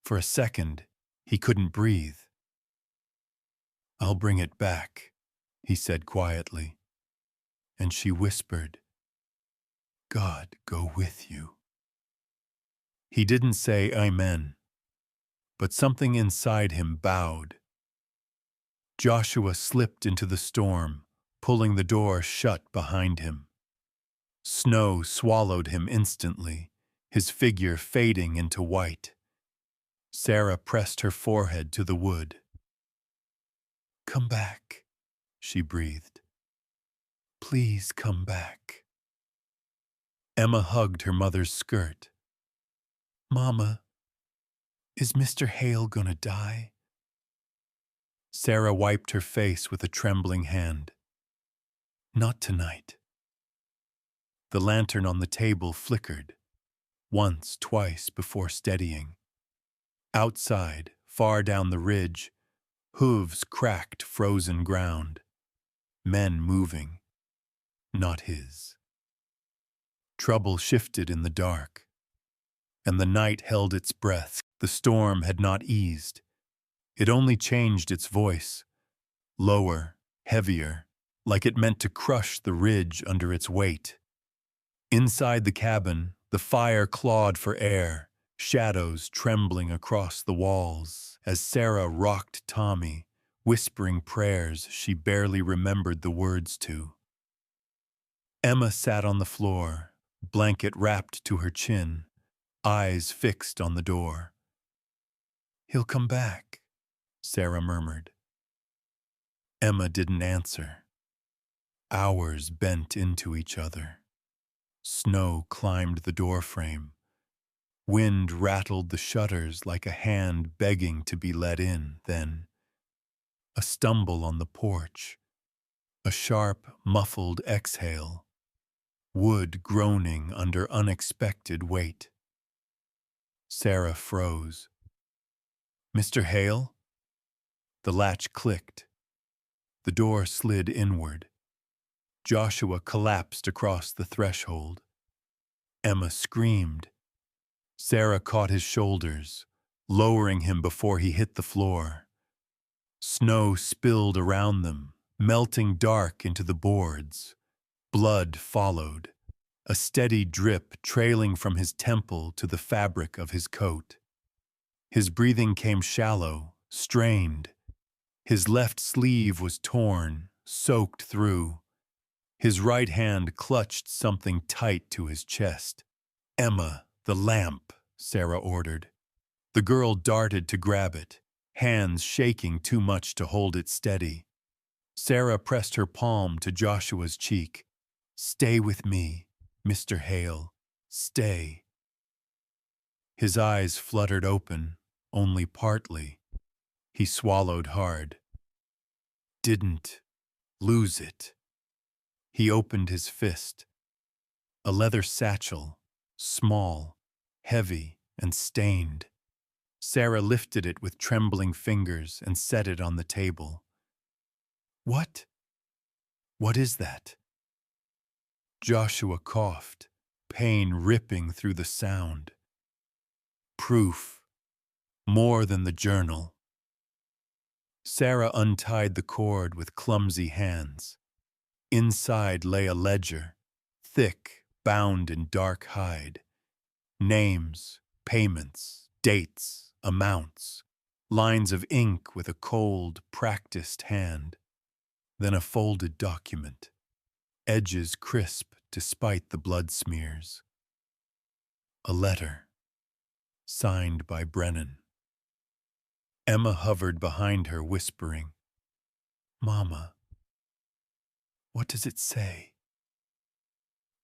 [SPEAKER 1] For a second, he couldn't breathe. "I'll bring it back," he said quietly. And she whispered, "God go with you." He didn't say amen, but something inside him bowed. Joshua slipped into the storm, pulling the door shut behind him. Snow swallowed him instantly, his figure fading into white. Sarah pressed her forehead to the wood. "Come back," she breathed. "Please come back." Emma hugged her mother's skirt. "Mama, is Mr. Hale gonna die?" Sarah wiped her face with a trembling hand. "Not tonight." The lantern on the table flickered, once, twice before steadying. Outside, far down the ridge, hooves cracked frozen ground. Men moving. Not his. Trouble shifted in the dark, and the night held its breath. The storm had not eased. It only changed its voice, lower, heavier, like it meant to crush the ridge under its weight. Inside the cabin, the fire clawed for air, shadows trembling across the walls as Sarah rocked Tommy, whispering prayers she barely remembered the words to. Emma sat on the floor, blanket wrapped to her chin, eyes fixed on the door. "He'll come back," Sarah murmured. Emma didn't answer. Hours bent into each other. Snow climbed the doorframe. Wind rattled the shutters like a hand begging to be let in. Then, a stumble on the porch. A sharp, muffled exhale. Wood groaning under unexpected weight. Sarah froze. "Mr. Hale?" The latch clicked. The door slid inward. Joshua collapsed across the threshold. Emma screamed. Sarah caught his shoulders, lowering him before he hit the floor. Snow spilled around them, melting dark into the boards. Blood followed, a steady drip trailing from his temple to the fabric of his coat. His breathing came shallow, strained. His left sleeve was torn, soaked through. His right hand clutched something tight to his chest. "Emma, the lamp," Sarah ordered. The girl darted to grab it, hands shaking too much to hold it steady. Sarah pressed her palm to Joshua's cheek. "Stay with me, Mr. Hale. Stay." His eyes fluttered open, only partly. He swallowed hard. "Didn't lose it." He opened his fist. A leather satchel, small, heavy, and stained. Sarah lifted it with trembling fingers and set it on the table. "What? What is that?" Joshua coughed, pain ripping through the sound. "Proof. More than the journal." Sarah untied the cord with clumsy hands. Inside lay a ledger, thick, bound in dark hide. Names, payments, dates, amounts, lines of ink with a cold, practiced hand. Then a folded document, edges crisp despite the blood smears. A letter, signed by Brennan. Emma hovered behind her, whispering, "Mama, what does it say?"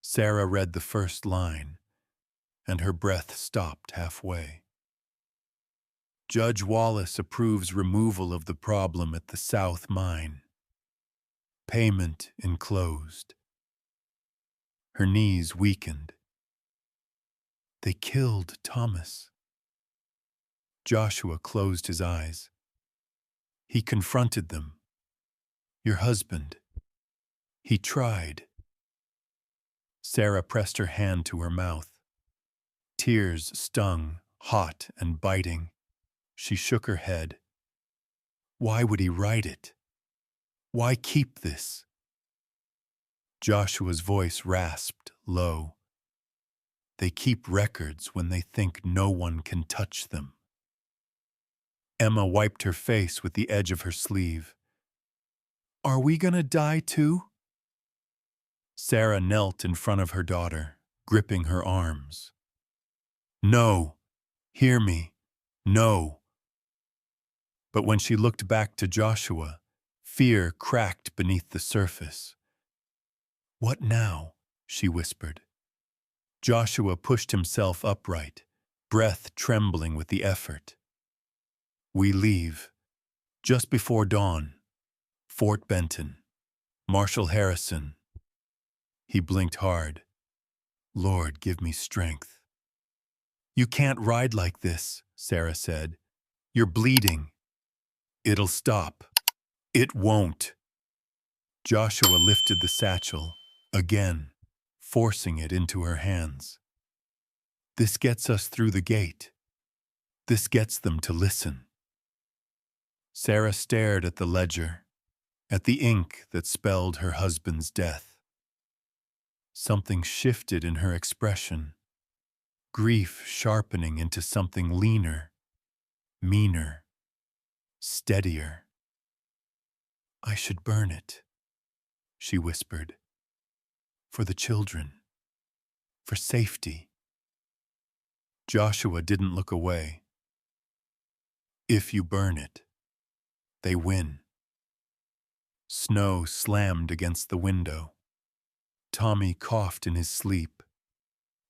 [SPEAKER 1] Sarah read the first line, and her breath stopped halfway. "Judge Wallace approves removal of the problem at the South Mine. Payment enclosed." Her knees weakened. "They killed Thomas." Joshua closed his eyes. He confronted them. "Your husband. He tried." Sarah pressed her hand to her mouth. Tears stung, hot and biting. She shook her head. "Why would he write it? Why keep this?" Joshua's voice rasped, low. "They keep records when they think no one can touch them." Emma wiped her face with the edge of her sleeve. "Are we gonna die too?" Sarah knelt in front of her daughter, gripping her arms. "No. Hear me. No." But when she looked back to Joshua, fear cracked beneath the surface. "What now?" she whispered. Joshua pushed himself upright, breath trembling with the effort. "We leave. Just before dawn. Fort Benton. Marshal Harrison." He blinked hard. "Lord, give me strength." "You can't ride like this," Sarah said. "You're bleeding." "It'll stop." "It won't." Joshua lifted the satchel. Again. forcing it into her hands. This gets us through the gate. This gets them to listen. Sarah stared at the ledger, at the ink that spelled her husband's death. Something shifted in her expression, grief sharpening into something leaner, meaner, steadier. "I should burn it," she whispered. "For the children. For safety." Joshua didn't look away. "If you burn it, they win." Snow slammed against the window. Tommy coughed in his sleep,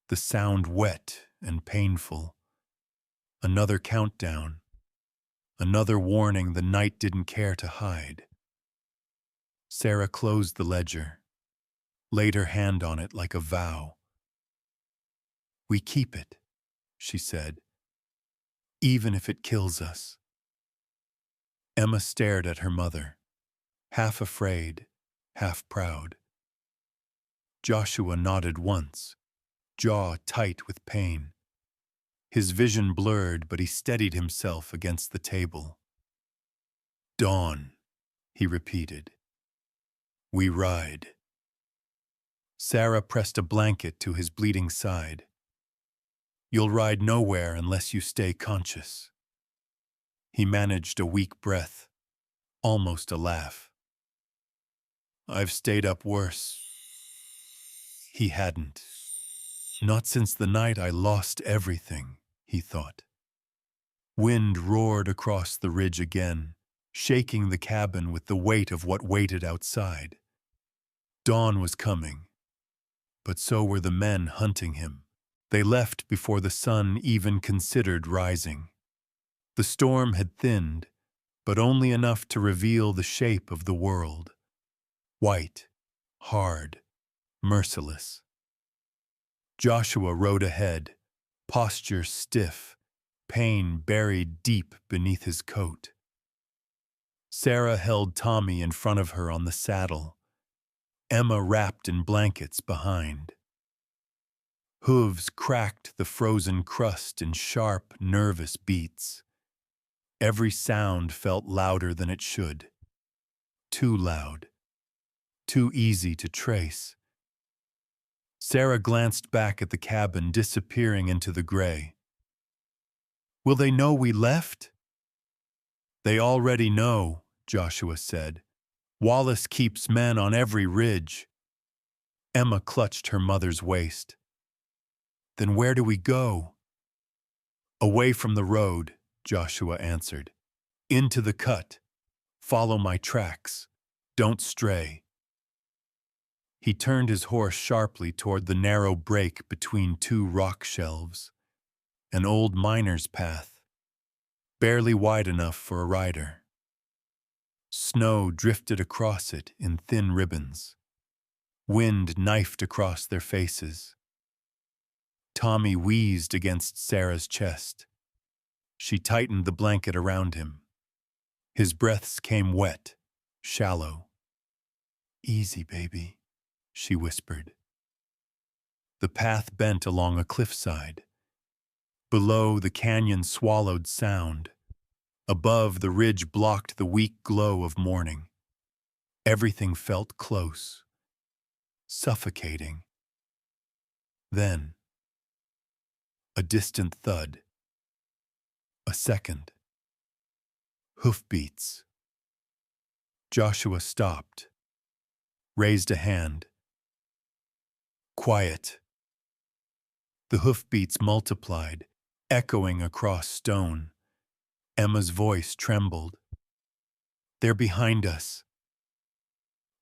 [SPEAKER 1] the sound wet and painful. Another countdown, another warning the night didn't care to hide. Sarah closed the ledger, laid her hand on it like a vow. "We keep it," she said, "even if it kills us." Emma stared at her mother, half afraid, half proud. Joshua nodded once, jaw tight with pain. His vision blurred, but he steadied himself against the table. "Dawn," he repeated. "We ride." Sarah pressed a blanket to his bleeding side. "You'll ride nowhere unless you stay conscious." He managed a weak breath, almost a laugh. "I've stayed up worse." He hadn't. Not since the night I lost everything, he thought. Wind roared across the ridge again, shaking the cabin with the weight of what waited outside. Dawn was coming, but so were the men hunting him. They left before the sun even considered rising. The storm had thinned, but only enough to reveal the shape of the world. White, hard, merciless. Joshua rode ahead, posture stiff, pain buried deep beneath his coat. Sarah held Tommy in front of her on the saddle, Emma wrapped in blankets behind. Hooves cracked the frozen crust in sharp, nervous beats. Every sound felt louder than it should. Too loud. Too easy to trace. Sarah glanced back at the cabin disappearing into the gray. "Will they know we left?" "They already know," Joshua said. "Wallace keeps men on every ridge." Emma clutched her mother's waist. "Then where do we go?" "Away from the road," Joshua answered. "Into the cut. Follow my tracks. Don't stray." He turned his horse sharply toward the narrow break between two rock shelves, an old miner's path, barely wide enough for a rider. Snow drifted across it in thin ribbons. Wind knifed across their faces. Tommy wheezed against Sarah's chest. She tightened the blanket around him. His breaths came wet, shallow. "Easy, baby," she whispered. The path bent along a cliffside. Below, the canyon swallowed sound. Above, the ridge blocked the weak glow of morning. Everything felt close, suffocating. Then, a distant thud. A second. Hoofbeats. Joshua stopped, raised a hand. "Quiet." The hoofbeats multiplied, echoing across stone. Emma's voice trembled. "They're behind us."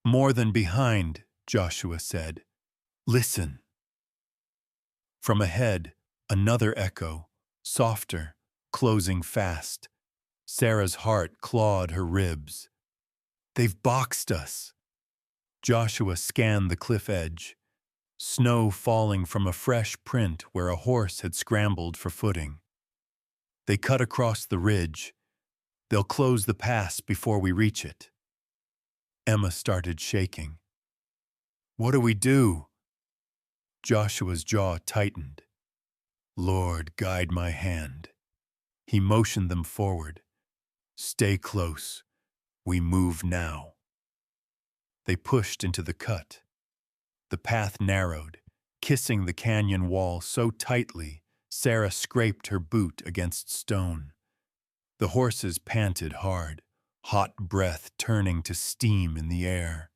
[SPEAKER 1] "More than behind," Joshua said. "Listen." From ahead, another echo, softer, closing fast. Sarah's heart clawed her ribs. "They've boxed us." Joshua scanned the cliff edge, snow falling from a fresh print where a horse had scrambled for footing. "They cut across the ridge. They'll close the pass before we reach it." Emma started shaking. "What do we do?" Joshua's jaw tightened. Lord, guide my hand. He motioned them forward. Stay close. We move now. They pushed into the cut. The path narrowed, kissing the canyon wall so tightly, Sarah scraped her boot against stone. The horses panted hard, hot breath turning to steam in the air.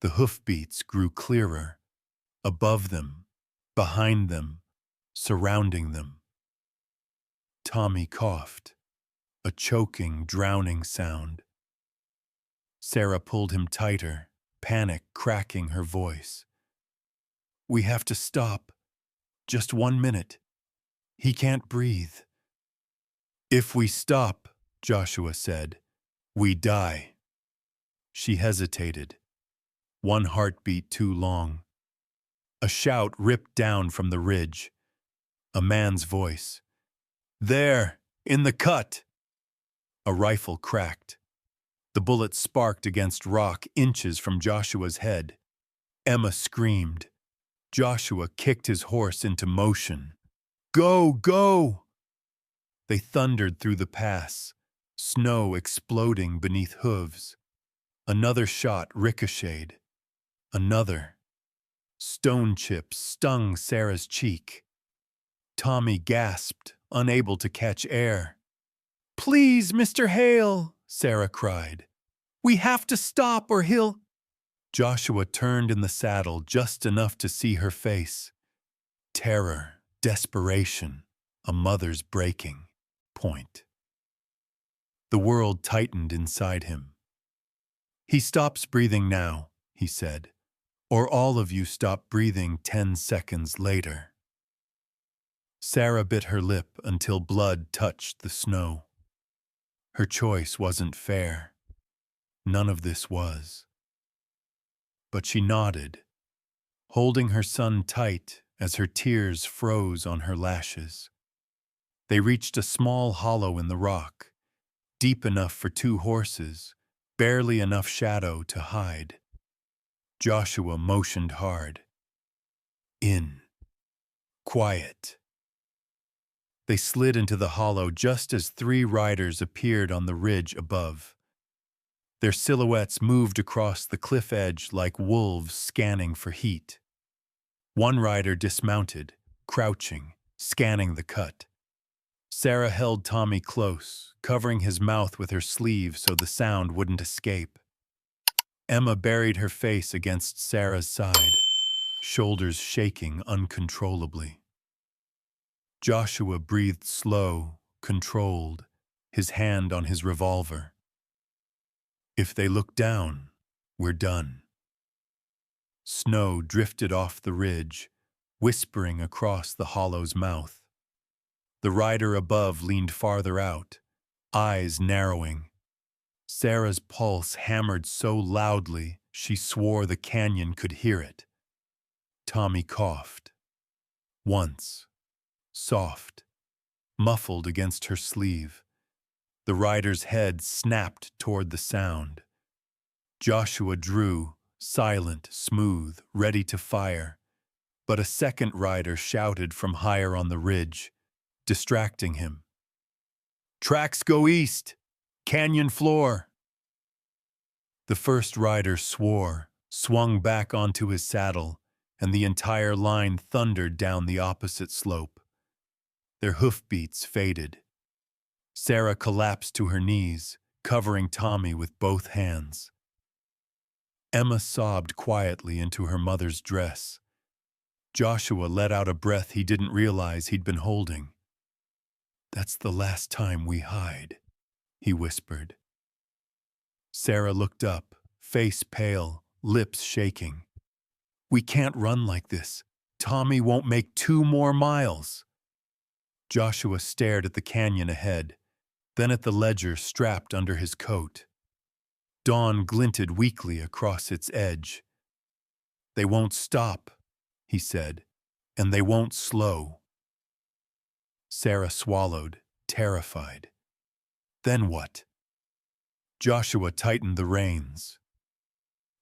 [SPEAKER 1] The hoofbeats grew clearer, above them, behind them, surrounding them. Tommy coughed, a choking, drowning sound. Sarah pulled him tighter, panic cracking her voice. We have to stop. Just 1 minute. He can't breathe. If we stop, Joshua said, we die. She hesitated. One heartbeat too long. A shout ripped down from the ridge. A man's voice. There, in the cut! A rifle cracked. The bullet sparked against rock inches from Joshua's head. Emma screamed. Joshua kicked his horse into motion. Go, go! They thundered through the pass, snow exploding beneath hooves. Another shot ricocheted. Another. Stone chips stung Sarah's cheek. Tommy gasped, unable to catch air. Please, Mr. Hale, Sarah cried. We have to stop or he'll... Joshua turned in the saddle just enough to see her face. Terror, desperation, a mother's breaking point. The world tightened inside him. He stops breathing now, he said, or all of you stop breathing 10 seconds later. Sarah bit her lip until blood touched the snow. Her choice wasn't fair. None of this was. But she nodded, holding her son tight as her tears froze on her lashes. They reached a small hollow in the rock, deep enough for 2 horses, barely enough shadow to hide. Joshua motioned hard. In. Quiet. They slid into the hollow just as 3 riders appeared on the ridge above. Their silhouettes moved across the cliff edge like wolves scanning for heat. One rider dismounted, crouching, scanning the cut. Sarah held Tommy close, covering his mouth with her sleeve so the sound wouldn't escape. Emma buried her face against Sarah's side, shoulders shaking uncontrollably. Joshua breathed slow, controlled, his hand on his revolver. If they look down, we're done. Snow drifted off the ridge, whispering across the hollow's mouth. The rider above leaned farther out, eyes narrowing. Sarah's pulse hammered so loudly she swore the canyon could hear it. Tommy coughed. Once. Soft. Muffled against her sleeve. The rider's head snapped toward the sound. Joshua drew, silent, smooth, ready to fire. But a second rider shouted from higher on the ridge, distracting him. Tracks go east! Canyon floor! The first rider swore, swung back onto his saddle, and the entire line thundered down the opposite slope. Their hoofbeats faded. Sarah collapsed to her knees, covering Tommy with both hands. Emma sobbed quietly into her mother's dress. Joshua let out a breath he didn't realize he'd been holding. That's the last time we hide, he whispered. Sarah looked up, face pale, lips shaking. We can't run like this. Tommy won't make 2 more miles. Joshua stared at the canyon ahead, then at the ledger strapped under his coat. Dawn glinted weakly across its edge. They won't stop, he said, and they won't slow. Sarah swallowed, terrified. Then what? Joshua tightened the reins.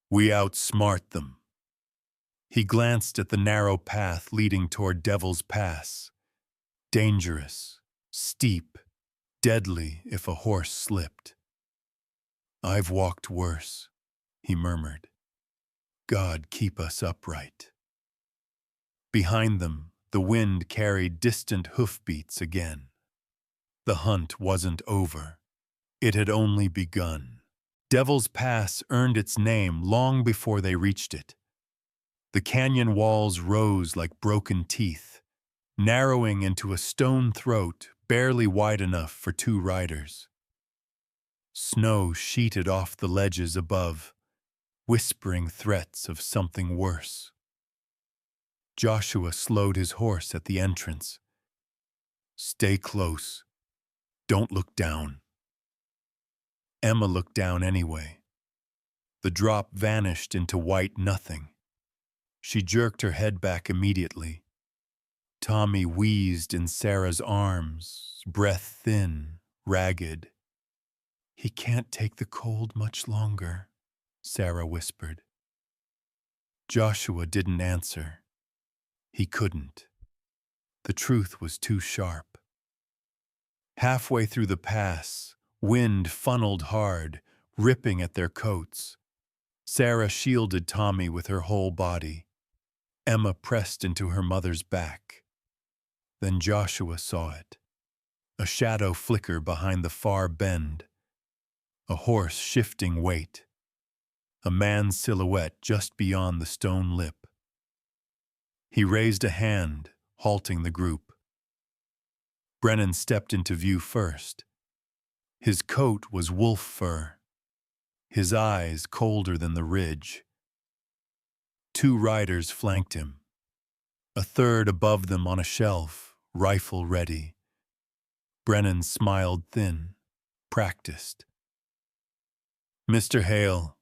[SPEAKER 1] We outsmart them. He glanced at the narrow path leading toward Devil's Pass. Dangerous, steep, deadly if a horse slipped. "I've walked worse," he murmured. "God keep us upright." Behind them, the wind carried distant hoofbeats again. The hunt wasn't over. It had only begun. Devil's Pass earned its name long before they reached it. The canyon walls rose like broken teeth, narrowing into a stone throat barely wide enough for two riders. Snow sheeted off the ledges above, whispering threats of something worse. Joshua slowed his horse at the entrance. "Stay close. Don't look down." Emma looked down anyway. The drop vanished into white nothing. She jerked her head back immediately. Tommy wheezed in Sarah's arms, breath thin, ragged. "He can't take the cold much longer," Sarah whispered. Joshua didn't answer. He couldn't. The truth was too sharp. Halfway through the pass, wind funneled hard, ripping at their coats. Sarah shielded Tommy with her whole body. Emma pressed into her mother's back. Then Joshua saw it. A shadow flicker behind the far bend. A horse shifting weight. A man's silhouette just beyond the stone lip. He raised a hand, halting the group. Brennan stepped into view first. His coat was wolf fur. His eyes colder than the ridge. Two riders flanked him. A third above them on a shelf, rifle ready. Brennan smiled thin, practiced. "Mr. Hale,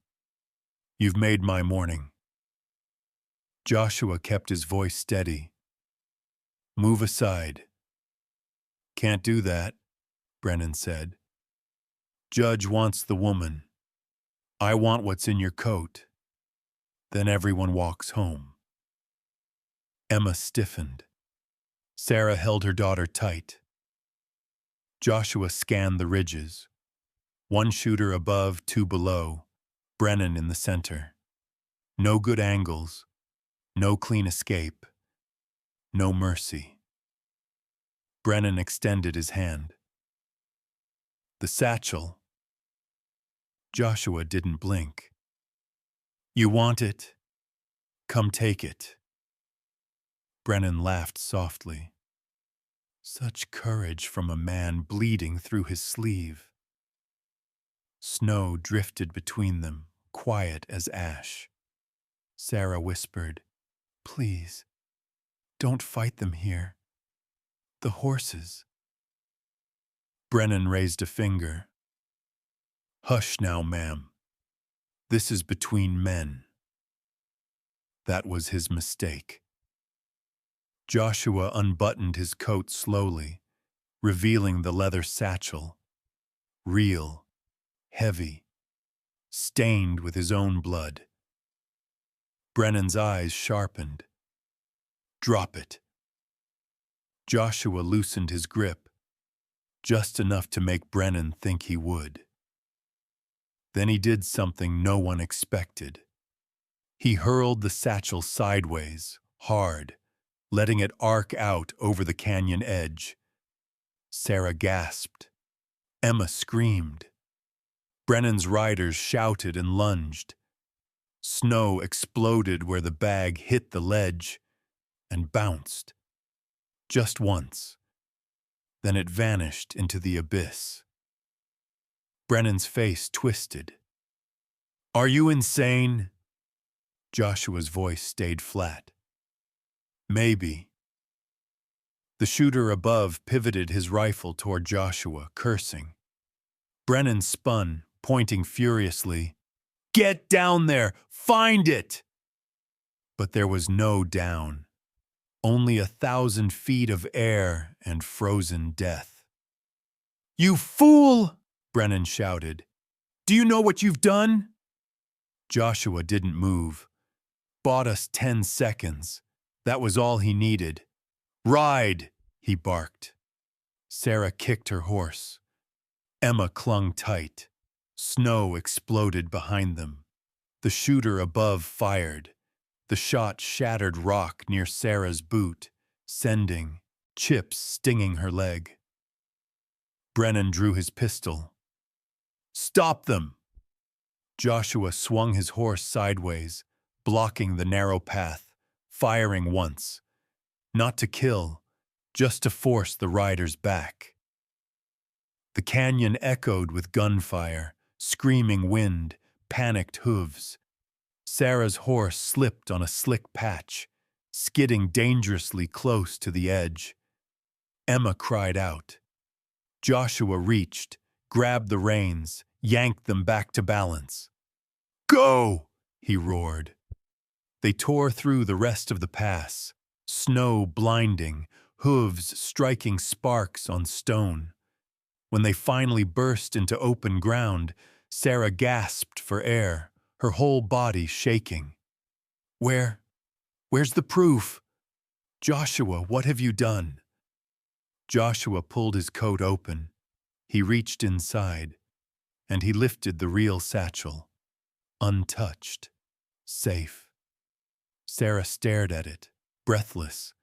[SPEAKER 1] you've made my morning." Joshua kept his voice steady. "Move aside." "Can't do that," Brennan said. "Judge wants the woman. I want what's in your coat." Then everyone walks home. Emma stiffened. Sarah held her daughter tight. Joshua scanned the ridges. One shooter above, two below, Brennan in the center. No good angles, no clean escape, no mercy. Brennan extended his hand. "The satchel." Joshua didn't blink. "You want it? Come take it." Brennan laughed softly. Such courage from a man bleeding through his sleeve. Snow drifted between them, quiet as ash. Sarah whispered, "Please, don't fight them here. The horses." Brennan raised a finger. "Hush now, ma'am. This is between men." That was his mistake. Joshua unbuttoned his coat slowly, revealing the leather satchel. Real, heavy, stained with his own blood. Brennan's eyes sharpened. "Drop it." Joshua loosened his grip, just enough to make Brennan think he would. Then he did something no one expected. He hurled the satchel sideways, hard, letting it arc out over the canyon edge. Sarah gasped. Emma screamed. Brennan's riders shouted and lunged. Snow exploded where the bag hit the ledge and bounced. Just once. Then it vanished into the abyss. Brennan's face twisted. "Are you insane?" Joshua's voice stayed flat. "Maybe." The shooter above pivoted his rifle toward Joshua, cursing. Brennan spun, pointing furiously. "Get down there! Find it!" But there was no down. Only 1,000 feet of air and frozen death. "You fool!" Brennan shouted. "Do you know what you've done?" Joshua didn't move. Bought us 10 seconds. That was all he needed. Ride, he barked. Sarah kicked her horse. Emma clung tight. Snow exploded behind them. The shooter above fired. The shot shattered rock near Sarah's boot, sending chips stinging her leg. Brennan drew his pistol. Stop them! Joshua swung his horse sideways, blocking the narrow path, firing once. Not to kill, just to force the riders back. The canyon echoed with gunfire, screaming wind, panicked hooves. Sarah's horse slipped on a slick patch, skidding dangerously close to the edge. Emma cried out. Joshua reached, grabbed the reins, yanked them back to balance. Go! He roared. They tore through the rest of the pass, snow blinding, hooves striking sparks on stone. When they finally burst into open ground, Sarah gasped for air, her whole body shaking. Where's the proof? Joshua, what have you done? Joshua pulled his coat open. He reached inside, and he lifted the real satchel. Untouched. Safe. Sarah stared at it, breathless.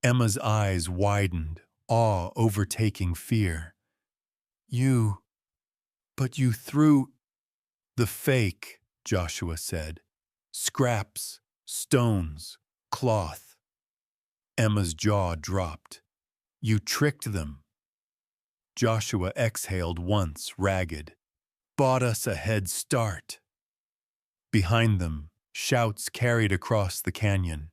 [SPEAKER 1] Emma's eyes widened, awe overtaking fear. But you threw... The fake, Joshua said. Scraps, stones, cloth. Emma's jaw dropped. You tricked them. Joshua exhaled once, ragged. Bought us a head start. Behind them, shouts carried across the canyon.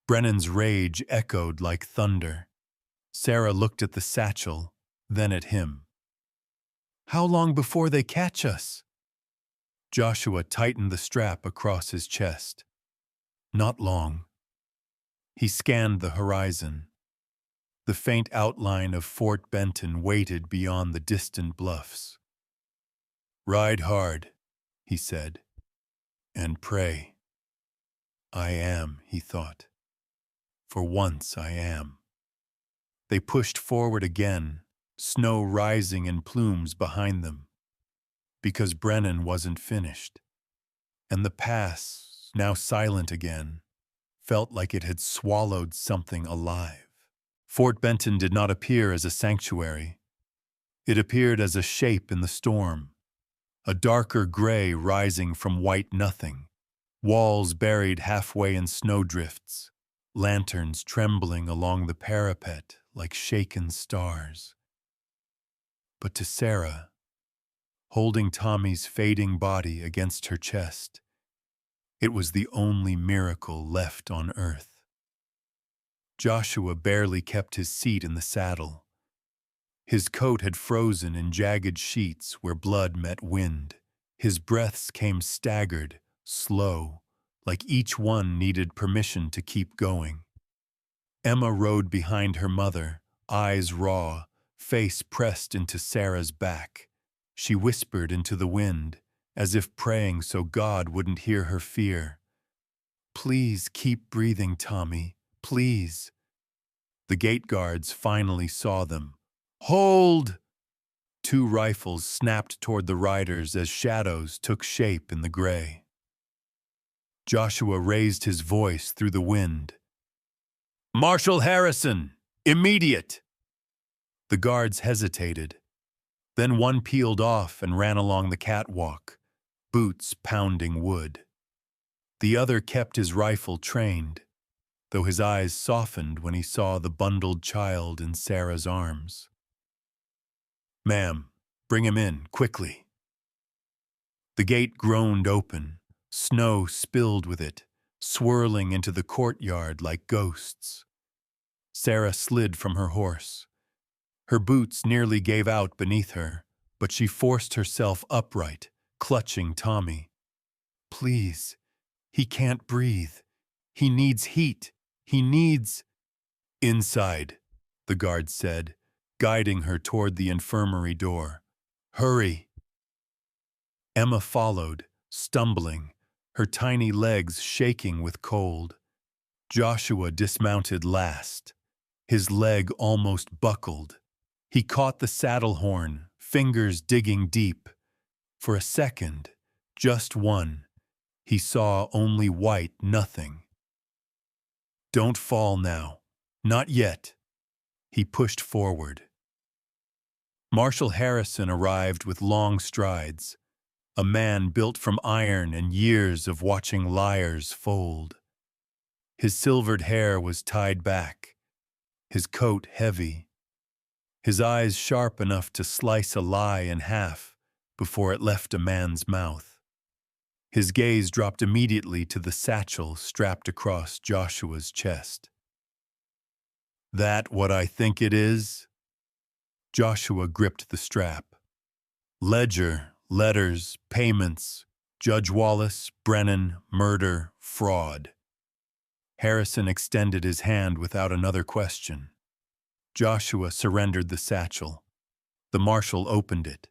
[SPEAKER 1] Brennan's rage echoed like thunder. Sarah looked at the satchel, then at him. How long before they catch us? Joshua tightened the strap across his chest. Not long. He scanned the horizon. The faint outline of Fort Benton waited beyond the distant bluffs. Ride hard, he said, and pray. I am, he thought. For once I am. They pushed forward again, snow rising in plumes behind them. Because Brennan wasn't finished. And the pass, now silent again, felt like it had swallowed something alive. Fort Benton did not appear as a sanctuary. It appeared as a shape in the storm, a darker gray rising from white nothing, walls buried halfway in snowdrifts, lanterns trembling along the parapet like shaken stars. But to Sarah, holding Tommy's fading body against her chest, it was the only miracle left on earth. Joshua barely kept his seat in the saddle. His coat had frozen in jagged sheets where blood met wind. His breaths came staggered, slow, like each one needed permission to keep going. Emma rode behind her mother, eyes raw, face pressed into Sarah's back. She whispered into the wind, as if praying so God wouldn't hear her fear. Please keep breathing, Tommy. Please. The gate guards finally saw them. Hold! 2 rifles snapped toward the riders as shadows took shape in the gray. Joshua raised his voice through the wind. Marshal Harrison! Immediate! The guards hesitated. Then one peeled off and ran along the catwalk, boots pounding wood. The other kept his rifle trained, though his eyes softened when he saw the bundled child in Sarah's arms. Ma'am, bring him in, quickly. The gate groaned open, snow spilled with it, swirling into the courtyard like ghosts. Sarah slid from her horse. Her boots nearly gave out beneath her, but she forced herself upright, clutching Tommy. Please, he can't breathe. He needs heat. He needs... Inside, the guard said, guiding her toward the infirmary door. Hurry. Emma followed, stumbling, her tiny legs shaking with cold. Joshua dismounted last. His leg almost buckled. He caught the saddle horn, fingers digging deep. For a second, just one, he saw only white nothing. "Don't fall now. Not yet." He pushed forward. Marshal Harrison arrived with long strides, a man built from iron and years of watching liars fold. His silvered hair was tied back, his coat heavy, his eyes sharp enough to slice a lie in half before it left a man's mouth. His gaze dropped immediately to the satchel strapped across Joshua's chest. "That what I think it is?" Joshua gripped the strap. "Ledger, letters, payments, Judge Wallace, Brennan, murder, fraud." Harrison extended his hand without another question. Joshua surrendered the satchel. The marshal opened it.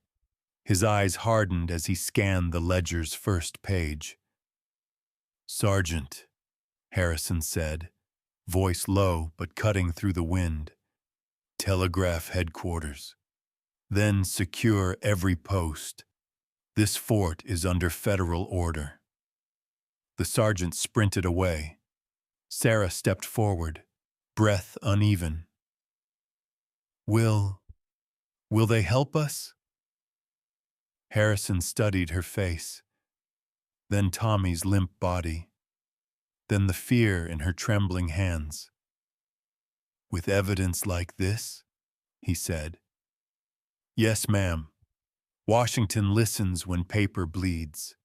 [SPEAKER 1] His eyes hardened as he scanned the ledger's first page. "Sergeant," Harrison said, voice low but cutting through the wind. "Telegraph headquarters. Then secure every post. This fort is under federal order." The sergeant sprinted away. Sarah stepped forward, breath uneven. Will they help us?" Harrison studied her face, then Tommy's limp body, then the fear in her trembling hands. "With evidence like this?" he said. "Yes, ma'am. Washington listens when paper bleeds."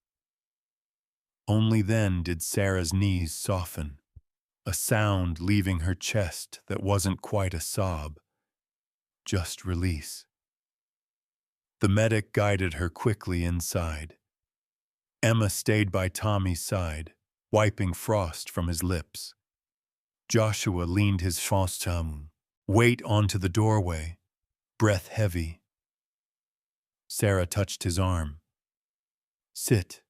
[SPEAKER 1] Only then did Sarah's knees soften, a sound leaving her chest that wasn't quite a sob, just release. The medic guided her quickly inside. Emma stayed by Tommy's side, wiping frost from his lips. Joshua leaned his chausson, weight onto the doorway, breath heavy. Sarah touched his arm. "Sit.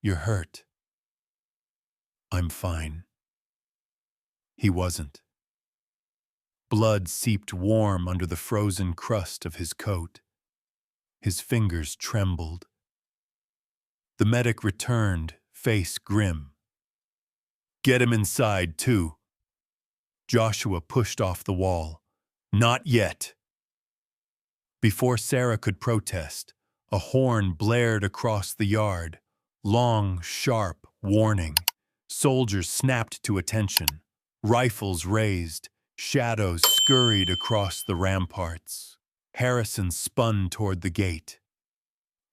[SPEAKER 1] You're hurt." "I'm fine." He wasn't. Blood seeped warm under the frozen crust of his coat. His fingers trembled. The medic returned, face grim. "Get him inside, too." Joshua pushed off the wall. "Not yet." Before Sarah could protest, a horn blared across the yard. Long, sharp warning. Soldiers snapped to attention. Rifles raised. Shadows scurried across the ramparts. Harrison spun toward the gate.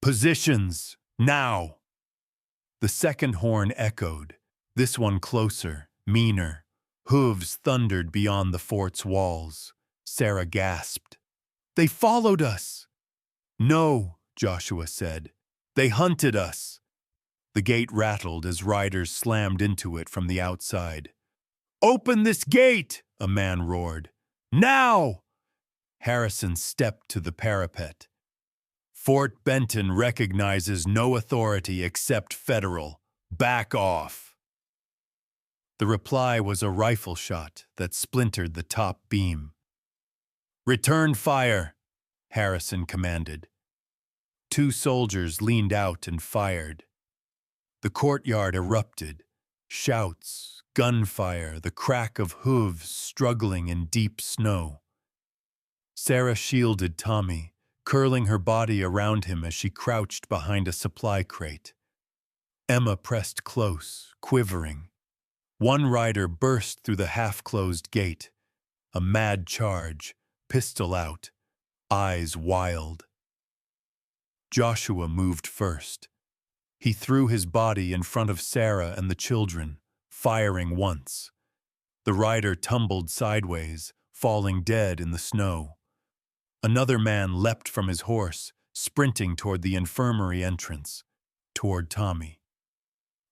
[SPEAKER 1] "Positions! Now!" The second horn echoed, this one closer, meaner. Hooves thundered beyond the fort's walls. Sarah gasped. "They followed us!" "No," Joshua said. "They hunted us." The gate rattled as riders slammed into it from the outside. "Open this gate!" a man roared. "Now!" Harrison stepped to the parapet. "Fort Benton recognizes no authority except federal. Back off." The reply was a rifle shot that splintered the top beam. "Return fire," Harrison commanded. Two soldiers leaned out and fired. The courtyard erupted. Shouts, gunfire, the crack of hooves struggling in deep snow. Sarah shielded Tommy, curling her body around him as she crouched behind a supply crate. Emma pressed close, quivering. One rider burst through the half-closed gate. A mad charge, pistol out, eyes wild. Joshua moved first. He threw his body in front of Sarah and the children, firing once. The rider tumbled sideways, falling dead in the snow. Another man leapt from his horse, sprinting toward the infirmary entrance, toward Tommy.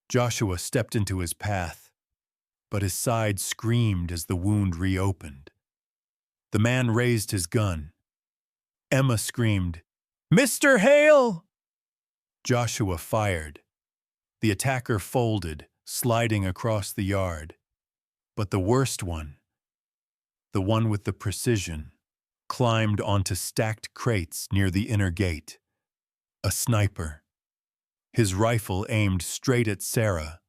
[SPEAKER 1] Joshua stepped into his path, but his side screamed as the wound reopened. The man raised his gun. Emma screamed, "Mr. Hale!" Joshua fired. The attacker folded, sliding across the yard. But the worst one, the one with the precision, climbed onto stacked crates near the inner gate. A sniper. His rifle aimed straight at Sarah.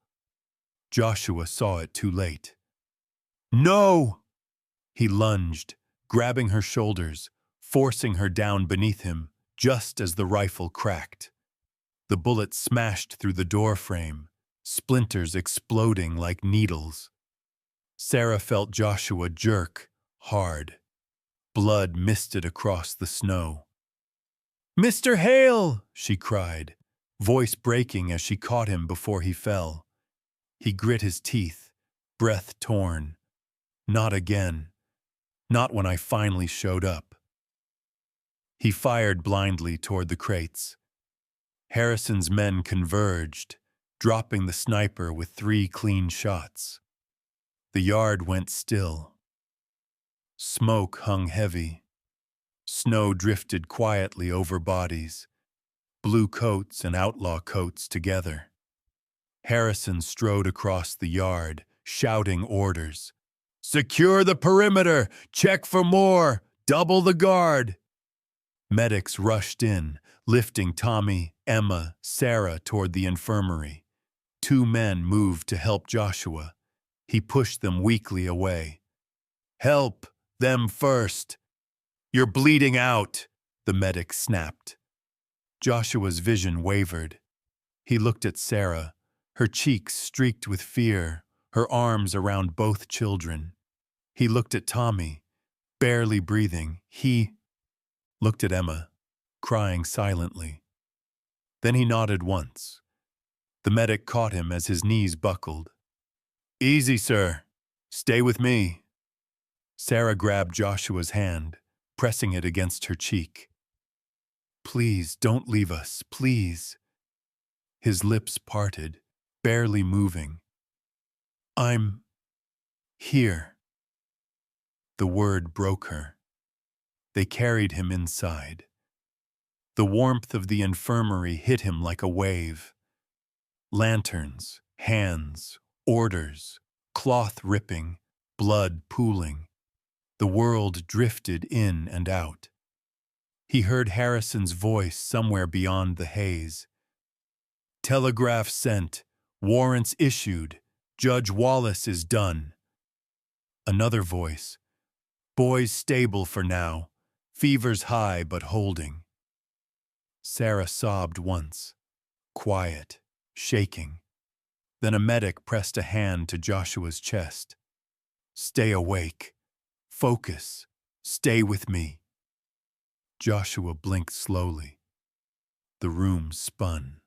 [SPEAKER 1] Joshua saw it too late. "No!" He lunged, grabbing her shoulders, forcing her down beneath him just as the rifle cracked. The bullet smashed through the door frame, splinters exploding like needles. Sarah felt Joshua jerk hard. Blood misted across the snow. "Mr. Hale!" she cried, voice breaking as she caught him before he fell. He grit his teeth, breath torn. "Not again. Not when I finally showed up." He fired blindly toward the crates. Harrison's men converged, dropping the sniper with 3 clean shots. The yard went still. Smoke hung heavy. Snow drifted quietly over bodies, blue coats and outlaw coats together. Harrison strode across the yard, shouting orders. "Secure the perimeter! Check for more! Double the guard!" Medics rushed in, lifting Tommy, Emma, Sarah toward the infirmary. 2 men moved to help Joshua. He pushed them weakly away. "Help them first! You're bleeding out!" the medic snapped. Joshua's vision wavered. He looked at Sarah, her cheeks streaked with fear, her arms around both children. He looked at Tommy, barely breathing. He looked at Emma, crying silently. Then he nodded once. The medic caught him as his knees buckled. "Easy, sir. Stay with me." Sarah grabbed Joshua's hand, pressing it against her cheek. "Please, don't leave us, please." His lips parted, barely moving. "I'm here." The word broke her. They carried him inside. The warmth of the infirmary hit him like a wave. Lanterns, hands, orders, cloth ripping, blood pooling. The world drifted in and out. He heard Harrison's voice somewhere beyond the haze. "Telegraph sent. Warrants issued. Judge Wallace is done." Another voice. "Boys stable for now. Fever's high but holding." Sarah sobbed once. Quiet, shaking. Then a medic pressed a hand to Joshua's chest. "Stay awake. Focus. Stay with me." Joshua blinked slowly. The room spun.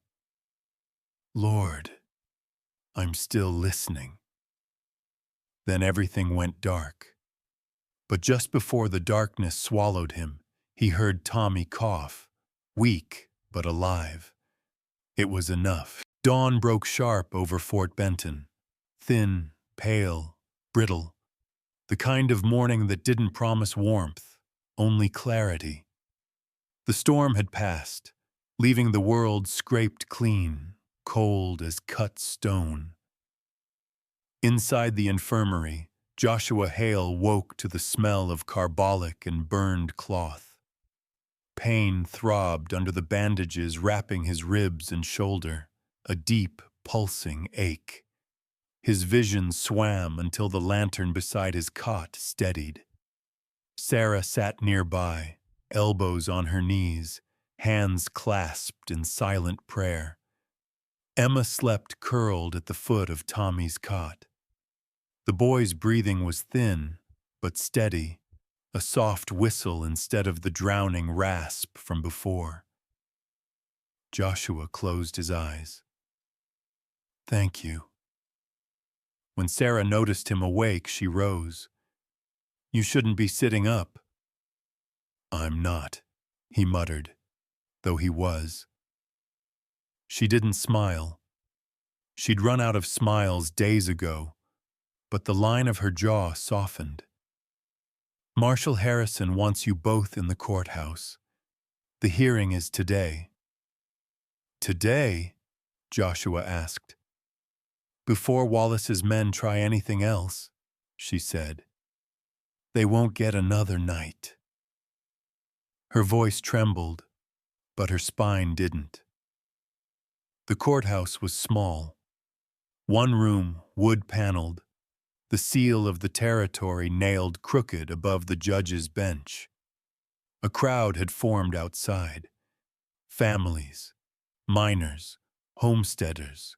[SPEAKER 1] "Lord, I'm still listening." Then everything went dark. But just before the darkness swallowed him, he heard Tommy cough, weak but alive. It was enough. Dawn broke sharp over Fort Benton, thin, pale, brittle, the kind of morning that didn't promise warmth, only clarity. The storm had passed, leaving the world scraped clean, cold as cut stone. Inside the infirmary, Joshua Hale woke to the smell of carbolic and burned cloth. Pain throbbed under the bandages wrapping his ribs and shoulder, a deep, pulsing ache. His vision swam until the lantern beside his cot steadied. Sarah sat nearby, elbows on her knees, hands clasped in silent prayer. Emma slept curled at the foot of Tommy's cot. The boy's breathing was thin, but steady, a soft whistle instead of the drowning rasp from before. Joshua closed his eyes. "Thank you." When Sarah noticed him awake, she rose. "You shouldn't be sitting up." "I'm not," he muttered, though he was. She didn't smile. She'd run out of smiles days ago, but the line of her jaw softened. "Marshal Harrison wants you both in the courthouse. The hearing is today." "Today?" Joshua asked. Before Wallace's men try anything else, she said. They won't get another night. Her voice trembled, but her spine didn't. The courthouse was small. One room, wood-paneled, the seal of the territory nailed crooked above the judge's bench. A crowd had formed outside. Families, miners, homesteaders,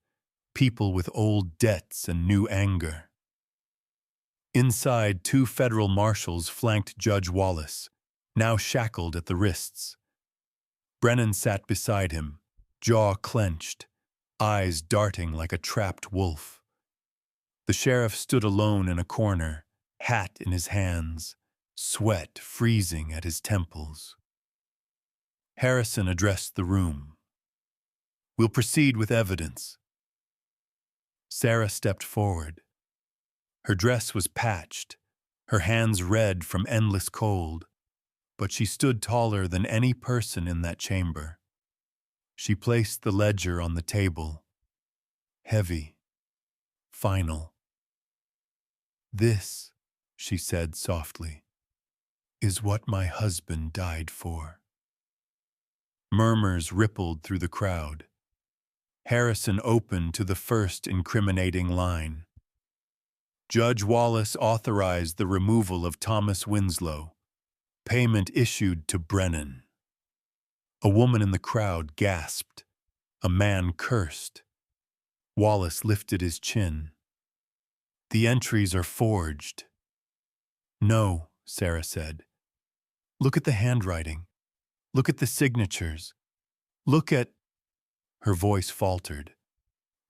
[SPEAKER 1] people with old debts and new anger. Inside, 2 federal marshals flanked Judge Wallace, now shackled at the wrists. Brennan sat beside him, jaw clenched, eyes darting like a trapped wolf. The sheriff stood alone in a corner, hat in his hands, sweat freezing at his temples. Harrison addressed the room. We'll proceed with evidence. Sarah stepped forward. Her dress was patched, her hands red from endless cold, but she stood taller than any person in that chamber. She placed the ledger on the table. Heavy. Final. This, she said softly, is what my husband died for. Murmurs rippled through the crowd. Harrison opened to the first incriminating line. Judge Wallace authorized the removal of Thomas Winslow. Payment issued to Brennan. A woman in the crowd gasped. A man cursed. Wallace lifted his chin. The entries are forged. No, Sarah said. Look at the handwriting. Look at the signatures. Look at... Her voice faltered.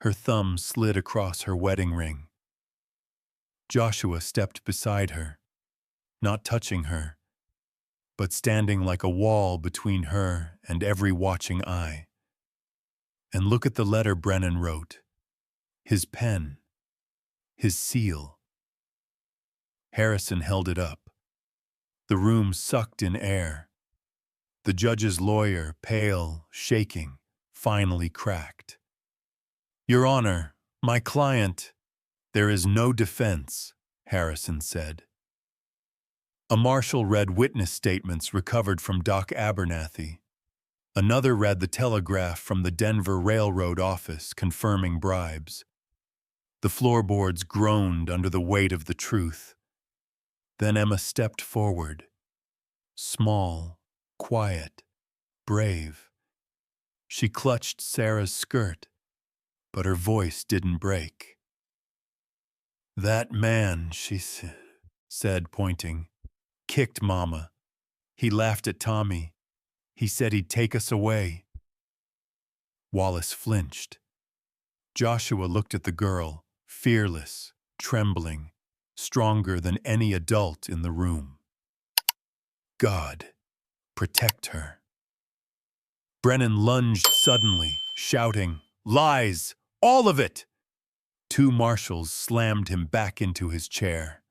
[SPEAKER 1] Her thumb slid across her wedding ring. Joshua stepped beside her, not touching her, but standing like a wall between her and every watching eye. And look at the letter Brennan wrote. His pen. His seal. Harrison held it up. The room sucked in air. The judge's lawyer, pale, shaking, finally cracked. Your Honor, my client... There is no defense, Harrison said. A marshal read witness statements recovered from Doc Abernathy. Another read the telegraph from the Denver Railroad office confirming bribes. The floorboards groaned under the weight of the truth. Then Emma stepped forward. Small, quiet, brave. She clutched Sarah's skirt, but her voice didn't break. That man, she said, pointing, kicked Mama. He laughed at Tommy. He said he'd take us away. Wallace flinched. Joshua looked at the girl, fearless, trembling, stronger than any adult in the room. God, protect her. Brennan lunged suddenly, shouting, Lies! All of it! 2 marshals slammed him back into his chair.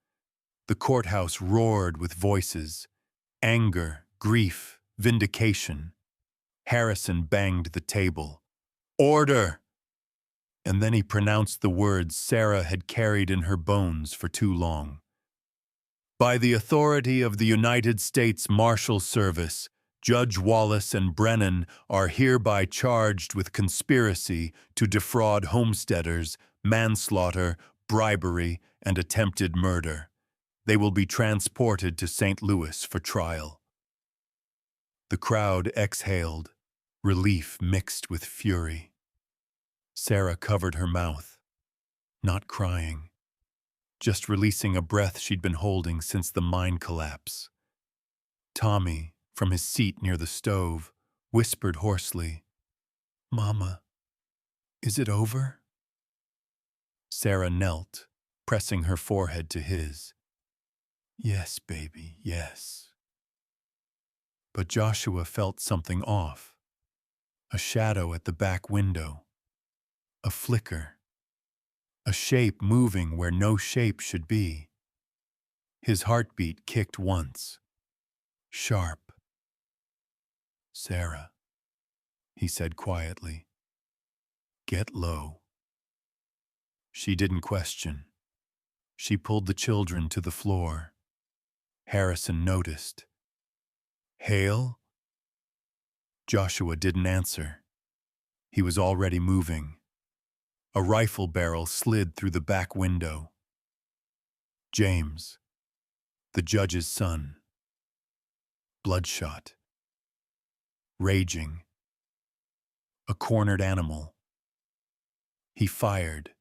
[SPEAKER 1] The courthouse roared with voices. Anger, grief, vindication. Harrison banged the table. Order! And then he pronounced the words Sarah had carried in her bones for too long. By the authority of the United States Marshal Service, Judge Wallace and Brennan are hereby charged with conspiracy to defraud homesteaders, manslaughter, bribery, and attempted murder. They will be transported to St. Louis for trial. The crowd exhaled, relief mixed with fury. Sarah covered her mouth, not crying, just releasing a breath she'd been holding since the mine collapse. Tommy, from his seat near the stove, whispered hoarsely, Mama, is it over? Sarah knelt, pressing her forehead to his. Yes, baby, yes. But Joshua felt something off. A shadow at the back window. A flicker. A shape moving where no shape should be. His heartbeat kicked once. Sharp. Sarah, he said quietly. Get low. She didn't question. She pulled the children to the floor. Harrison noticed. Hale? Joshua didn't answer. He was already moving. A rifle barrel slid through the back window. James, the judge's son. Bloodshot. Raging. A cornered animal. He fired.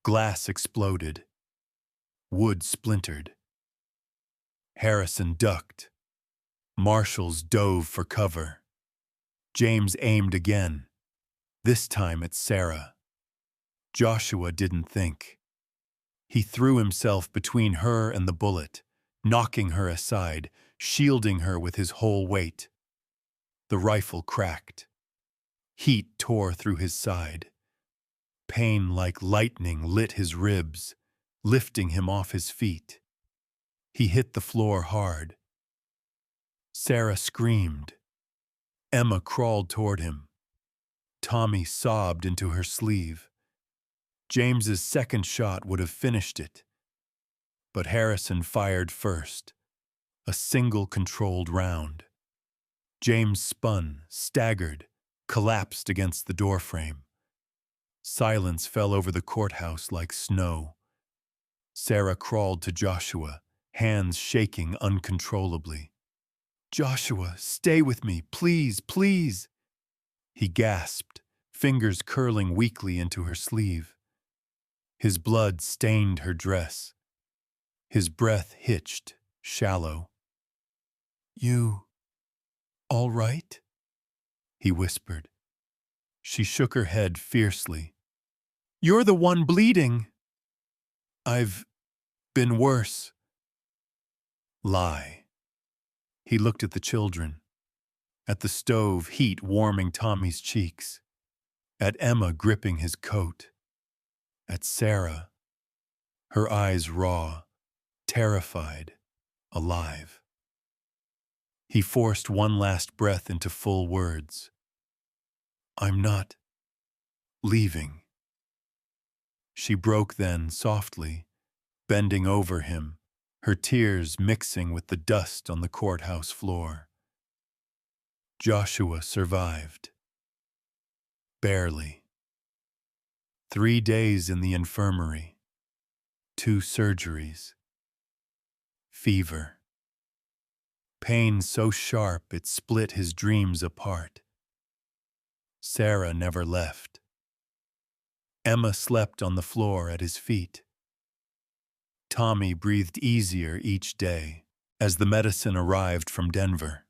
[SPEAKER 1] Glass exploded. Wood splintered. Harrison ducked. Marshals dove for cover. James aimed again, this time at Sarah. Joshua didn't think. He threw himself between her and the bullet, knocking her aside, shielding her with his whole weight. The rifle cracked. Heat tore through his side. Pain like lightning lit his ribs, lifting him off his feet. He hit the floor hard. Sarah screamed. Emma crawled toward him. Tommy sobbed into her sleeve. James's second shot would have finished it. But Harrison fired first, a single controlled round. James spun, staggered, collapsed against the doorframe. Silence fell over the courthouse like snow. Sarah crawled to Joshua, hands shaking uncontrollably. Joshua, stay with me, please, please. He gasped, fingers curling weakly into her sleeve. His blood stained her dress. His breath hitched, shallow. You all right? He whispered. She shook her head fiercely. You're the one bleeding. I've been worse. Lie. He looked at the children, at the stove heat warming Tommy's cheeks, at Emma gripping his coat, at Sarah, her eyes raw, terrified, alive. He forced one last breath into full words. I'm not leaving. She broke then softly, bending over him, her tears mixing with the dust on the courthouse floor. Joshua survived. Barely. 3 days in the infirmary. 2 surgeries. Fever. Pain so sharp it split his dreams apart. Sarah never left. Emma slept on the floor at his feet. Tommy breathed easier each day as the medicine arrived from Denver.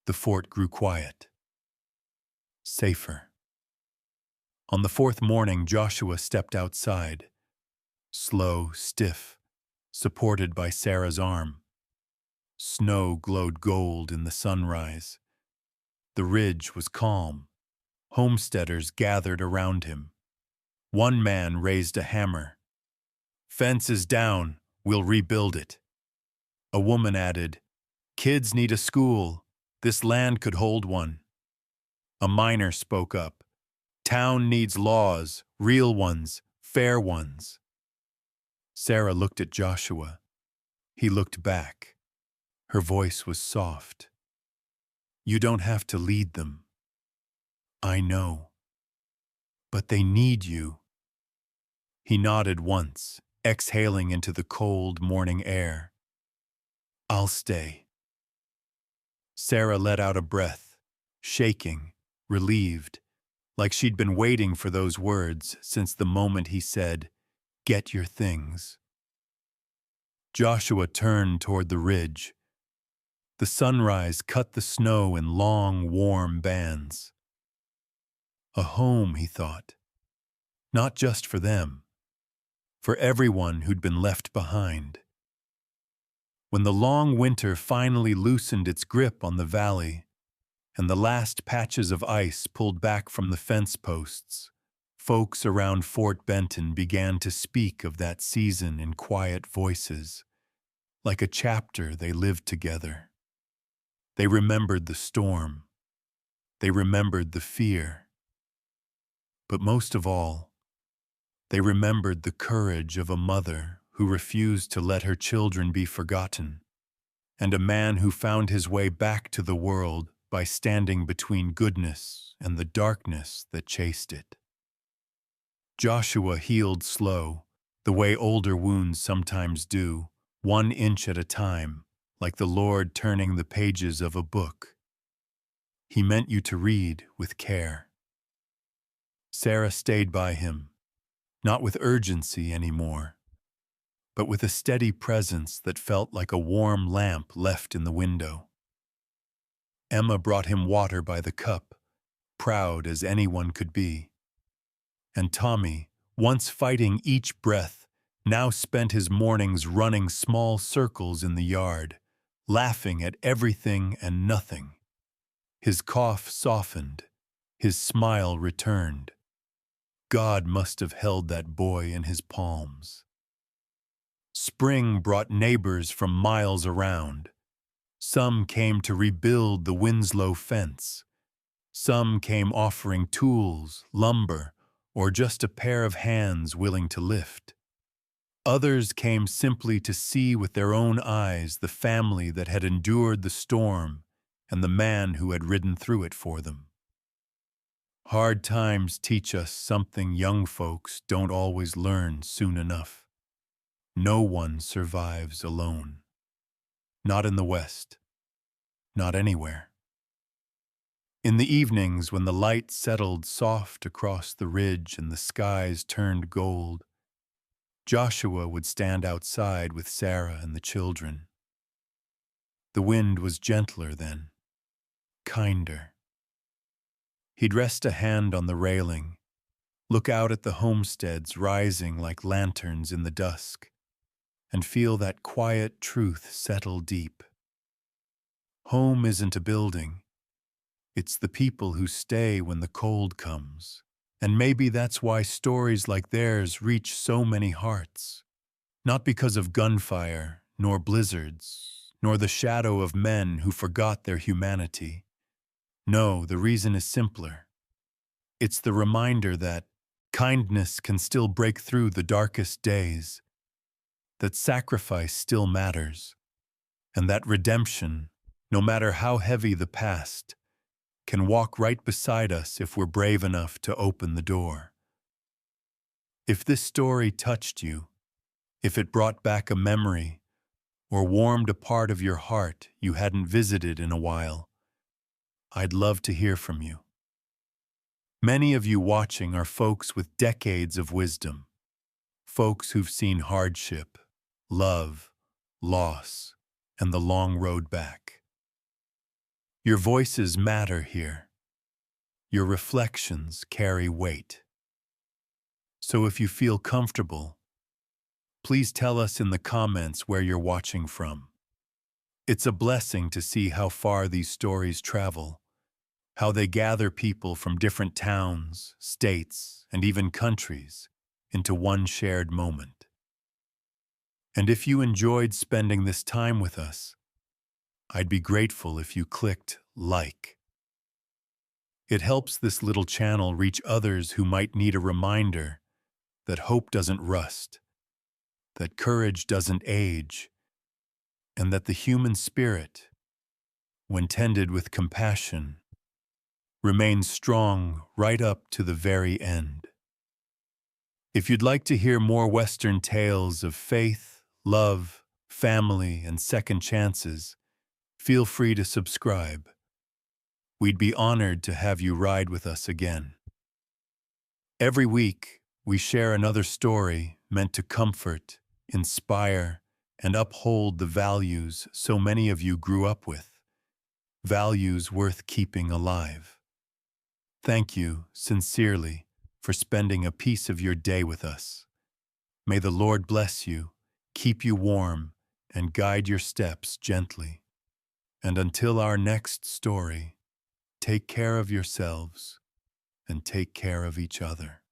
[SPEAKER 1] The fort grew quiet. Safer. On the 4th morning, Joshua stepped outside, slow, stiff, supported by Sarah's arm. Snow glowed gold in the sunrise. The ridge was calm. Homesteaders gathered around him. One man raised a hammer. Fence is down, we'll rebuild it. A woman added, kids need a school. This land could hold one. A miner spoke up. Town needs laws, real ones, fair ones. Sarah looked at Joshua. He looked back. Her voice was soft. You don't have to lead them. I know. But they need you. He nodded once, exhaling into the cold morning air. I'll stay. Sarah let out a breath, shaking, relieved, like she'd been waiting for those words since the moment he said, "Get your things." Joshua turned toward the ridge. The sunrise cut the snow in long, warm bands. A home, he thought. Not just for them. For everyone who'd been left behind. When the long winter finally loosened its grip on the valley, and the last patches of ice pulled back from the fence posts, folks around Fort Benton began to speak of that season in quiet voices, like a chapter they lived together. They remembered the storm. They remembered the fear. But most of all, they remembered the courage of a mother who refused to let her children be forgotten, and a man who found his way back to the world by standing between goodness and the darkness that chased it. Joshua healed slow, the way older wounds sometimes do, 1 inch at a time, like the Lord turning the pages of a book. He meant you to read with care. Sarah stayed by him, not with urgency anymore, but with a steady presence that felt like a warm lamp left in the window. Emma brought him water by the cup, proud as anyone could be. And Tommy, once fighting each breath, now spent his mornings running small circles in the yard, laughing at everything and nothing. His cough softened, his smile returned. God must have held that boy in his palms. Spring brought neighbors from miles around. Some came to rebuild the Winslow fence. Some came offering tools, lumber, or just a pair of hands willing to lift. Others came simply to see with their own eyes the family that had endured the storm and the man who had ridden through it for them. Hard times teach us something young folks don't always learn soon enough. No one survives alone. Not in the West. Not anywhere. In the evenings, when the light settled soft across the ridge and the skies turned gold, Joshua would stand outside with Sarah and the children. The wind was gentler then, kinder. He'd rest a hand on the railing, look out at the homesteads rising like lanterns in the dusk, and feel that quiet truth settle deep. Home isn't a building. It's the people who stay when the cold comes. And maybe that's why stories like theirs reach so many hearts. Not because of gunfire, nor blizzards, nor the shadow of men who forgot their humanity. No, the reason is simpler. It's the reminder that kindness can still break through the darkest days, that sacrifice still matters, and that redemption, no matter how heavy the past, can walk right beside us if we're brave enough to open the door. If this story touched you, if it brought back a memory, or warmed a part of your heart you hadn't visited in a while, I'd love to hear from you. Many of you watching are folks with decades of wisdom, folks who've seen hardship, love, loss, and the long road back. Your voices matter here. Your reflections carry weight. So if you feel comfortable, please tell us in the comments where you're watching from. It's a blessing to see how far these stories travel, how they gather people from different towns, states, and even countries into one shared moment. And if you enjoyed spending this time with us, I'd be grateful if you clicked like. It helps this little channel reach others who might need a reminder that hope doesn't rust, that courage doesn't age, and that the human spirit, when tended with compassion, remains strong right up to the very end. If you'd like to hear more Western tales of faith, love, family, and second chances, feel free to subscribe. We'd be honored to have you ride with us again. Every week, we share another story meant to comfort, inspire, and uphold the values so many of you grew up with, values worth keeping alive. Thank you, sincerely, for spending a piece of your day with us. May the Lord bless you, keep you warm, and guide your steps gently. And until our next story, take care of yourselves and take care of each other.